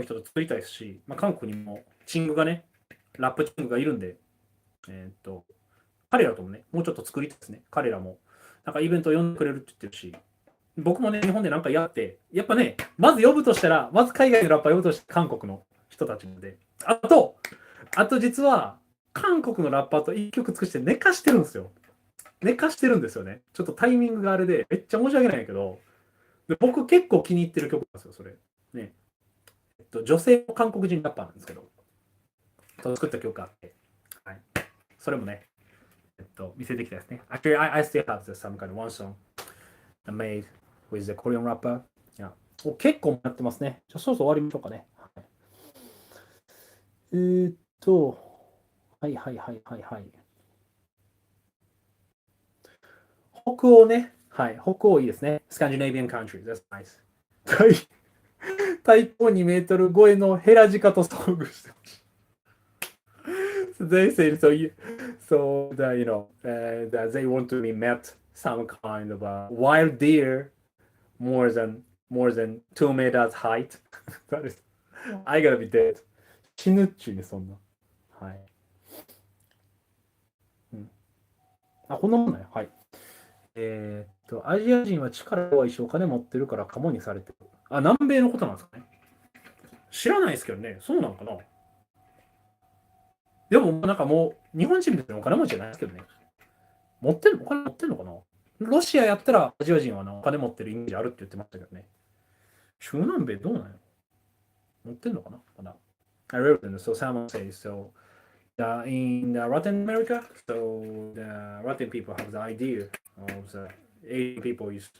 人と作りたいですし、韓国にもチングがね、ラップチングがいるんで、彼らともね、もうちょっと作りたいですね。彼らも、なんかイベントを呼んでくれるって言ってるし、僕もね、日本でなんかやって、やっぱね、まず呼ぶとしたら、まず海外のラッパー呼ぶとして韓国の人たちなので、あと実は、韓国のラッパーと一曲作して寝かしてるんですよ。寝かしてるんですよね。ちょっとタイミングがあれで、めっちゃ申し訳ないんやけど、で僕結構気に入ってる曲なんですよ、それ。ね。女性の韓国人ラッパーなんですけど、作った曲があって、はい。それもね、見せてきたですね。Actually, I still have some kind of one song I made with the Korean rapper. Yeah. 結構やってますね。じゃあ、そろそろ終わりましょうかね。はい、はいはいはいはいはい。北欧ね。はい、北欧いいですね。Scandinavian countries. That's nice. 体高2メートル超えのヘラジカと遭遇してほしい。They say so that that they want to be met some kind of a wild deer more than 2 meters height. That is, I gotta be dead. 死ぬっちゅうね、そんな。はい。うん。あ、こんなもんね。はい。アジア人は力弱いしお金持ってるからカモにされてる。あ、南米のことなんですかね。知らないですけどね。そうなのかな。でも、なんかもう、日本人別にお金持ちじゃないですけどね。お金持ってんのかな。ロシアやったらアジア人はお金持ってるイメージあるって言ってましたけどね。中南米どうなんや。持ってんのかなまだ。I read it, so someone says so. In Latin America, so the Latin people have the idea of the Asian people is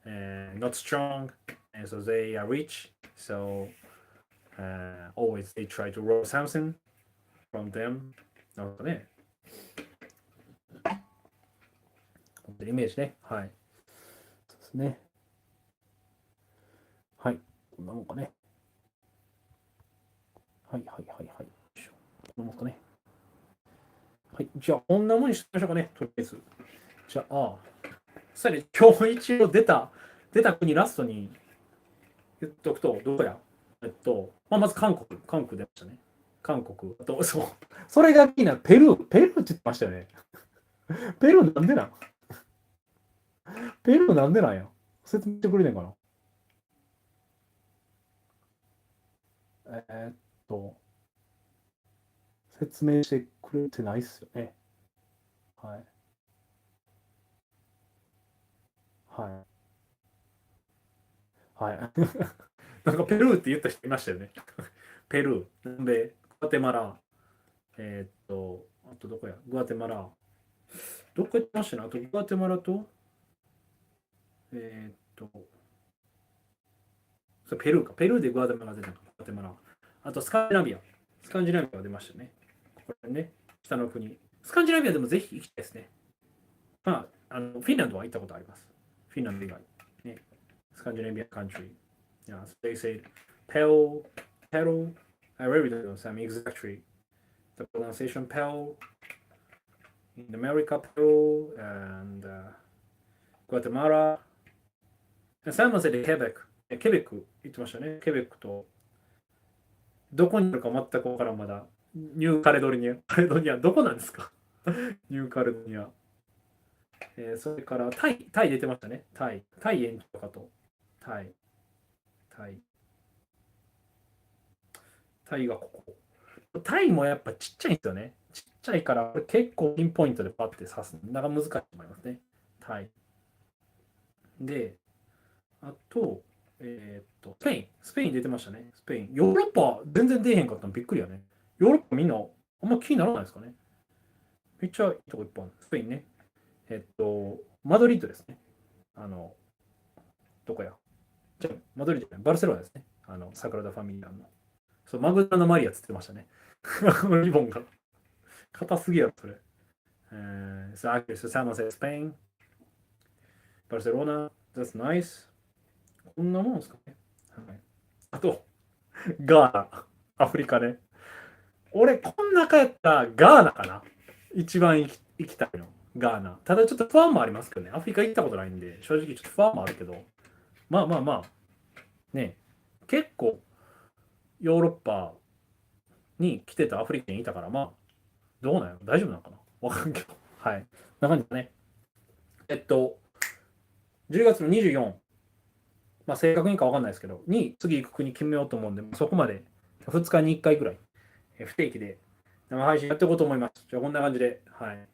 not strong, and so they are rich. So always they try to rob something from them. なるほどね。イメージね。はい。そうですね。はい。こんなもんかね。はいはいはいはい。こんなもんかね。はい。じゃあ、こんなもんにしましょうかね。とりあえず。じゃあ、さらに今日一応出た国ラストに言っとくと、どこやまず韓国出ましたね。韓国。あと、そう。それが気になる。ペルーって言ってましたよね。ペルーなんでなんペルーなんでなんや説明してくれねえかなえーっと、説明してくれてないっすよね。はい。はい。はい。なんかペルーって言った人いましたよね。ペルー、南米、グアテマラ、あとどこやグアテマラ。どっか行ってましたね。あとグアテマラと、えーっと、それペルーか。ペルーでグアテマラ出たのか。グアテマラ。あとスカンジナビア。スカンジナビアが出ましたね。これね、北の国。スカンジナビアでもぜひ行きたいですね。まあ、フィンランドは行ったことあります。フィンランド以外。ね、スカンジナビアカントリー。Yeah, so they said Pel, I really don't know some exactly the pronunciation Pel in America, Peru, and Guatemala. And someone said Quebec. ケベック言ってましたね。ケベックと、どこにあるか全くわからんまだ。ニューカレドニア。カレドニア、どこなんですかニューカレドニア。それからタイ出てましたね。タイ延長かと。タイ、タイ、タイがここ。タイもやっぱちっちゃいんですよね。ちっちゃいから、これ結構ピンポイントでパッて刺すの。なんか難しいと思いますね。タイ。で、あと、スペイン出てましたね。スペイン。ヨーロッパ全然出えへんかったのびっくりやね。ヨーロッパみんなあんま気にならないですかね。めっちゃいいとこいっぱいある。スペインね。マドリッドですね。どこやマドリッドじゃない、バルセロナですね。サグラダ・ファミリアの。そう、マグダのマリアつってましたね。リボンが。硬すぎやろ、それ。So actually, so San Jose, Spain, Barcelona, that's nice. こんなもんですかね。はい、あと、ガーナ、アフリカね。俺、こん中やったらガーナかな。一番行きたいの。ガーナ。ただちょっと不安もありますけどね。アフリカ行ったことないんで、正直ちょっと不安もあるけど。まあまあまあ、ね、結構ヨーロッパに来てたアフリカにいたから、まあ、どうなんやろ大丈夫なのかなわかんけど。はい。な感じだね。10月の24、まあ正確にかわかんないですけど、に次行く国決めようと思うんで、そこまで2日に1回くらい不定期で生配信やっていこうと思います。じゃあこんな感じで、はい。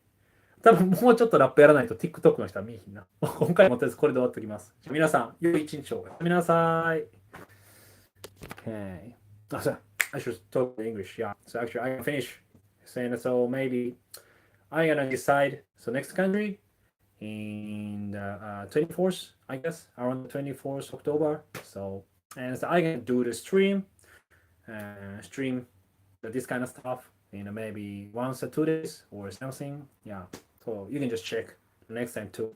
多分もうちょっとラップやらないと TikTok の人は見えひんな。今回もとりあえずこれで終わっておきます。皆さん、良い一日をおやすみなさい。Okay. Oh, so I should talk English. Yeah. So actually, I can finish saying it. So maybe I'm gonna decide. So next country in the 24th, I guess, around the 24th October. So and so I can do the stream this kind of stuff. Maybe once or 2 days or something. Yeah. So you can just check next time too.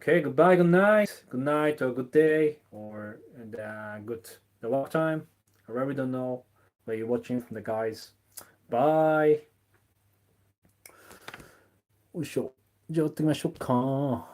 Okay. Goodbye. Good night. Good night or good day or the work time. I really don't know where you're watching from the guys. Bye. よいしょ。じゃあやってみましょうか。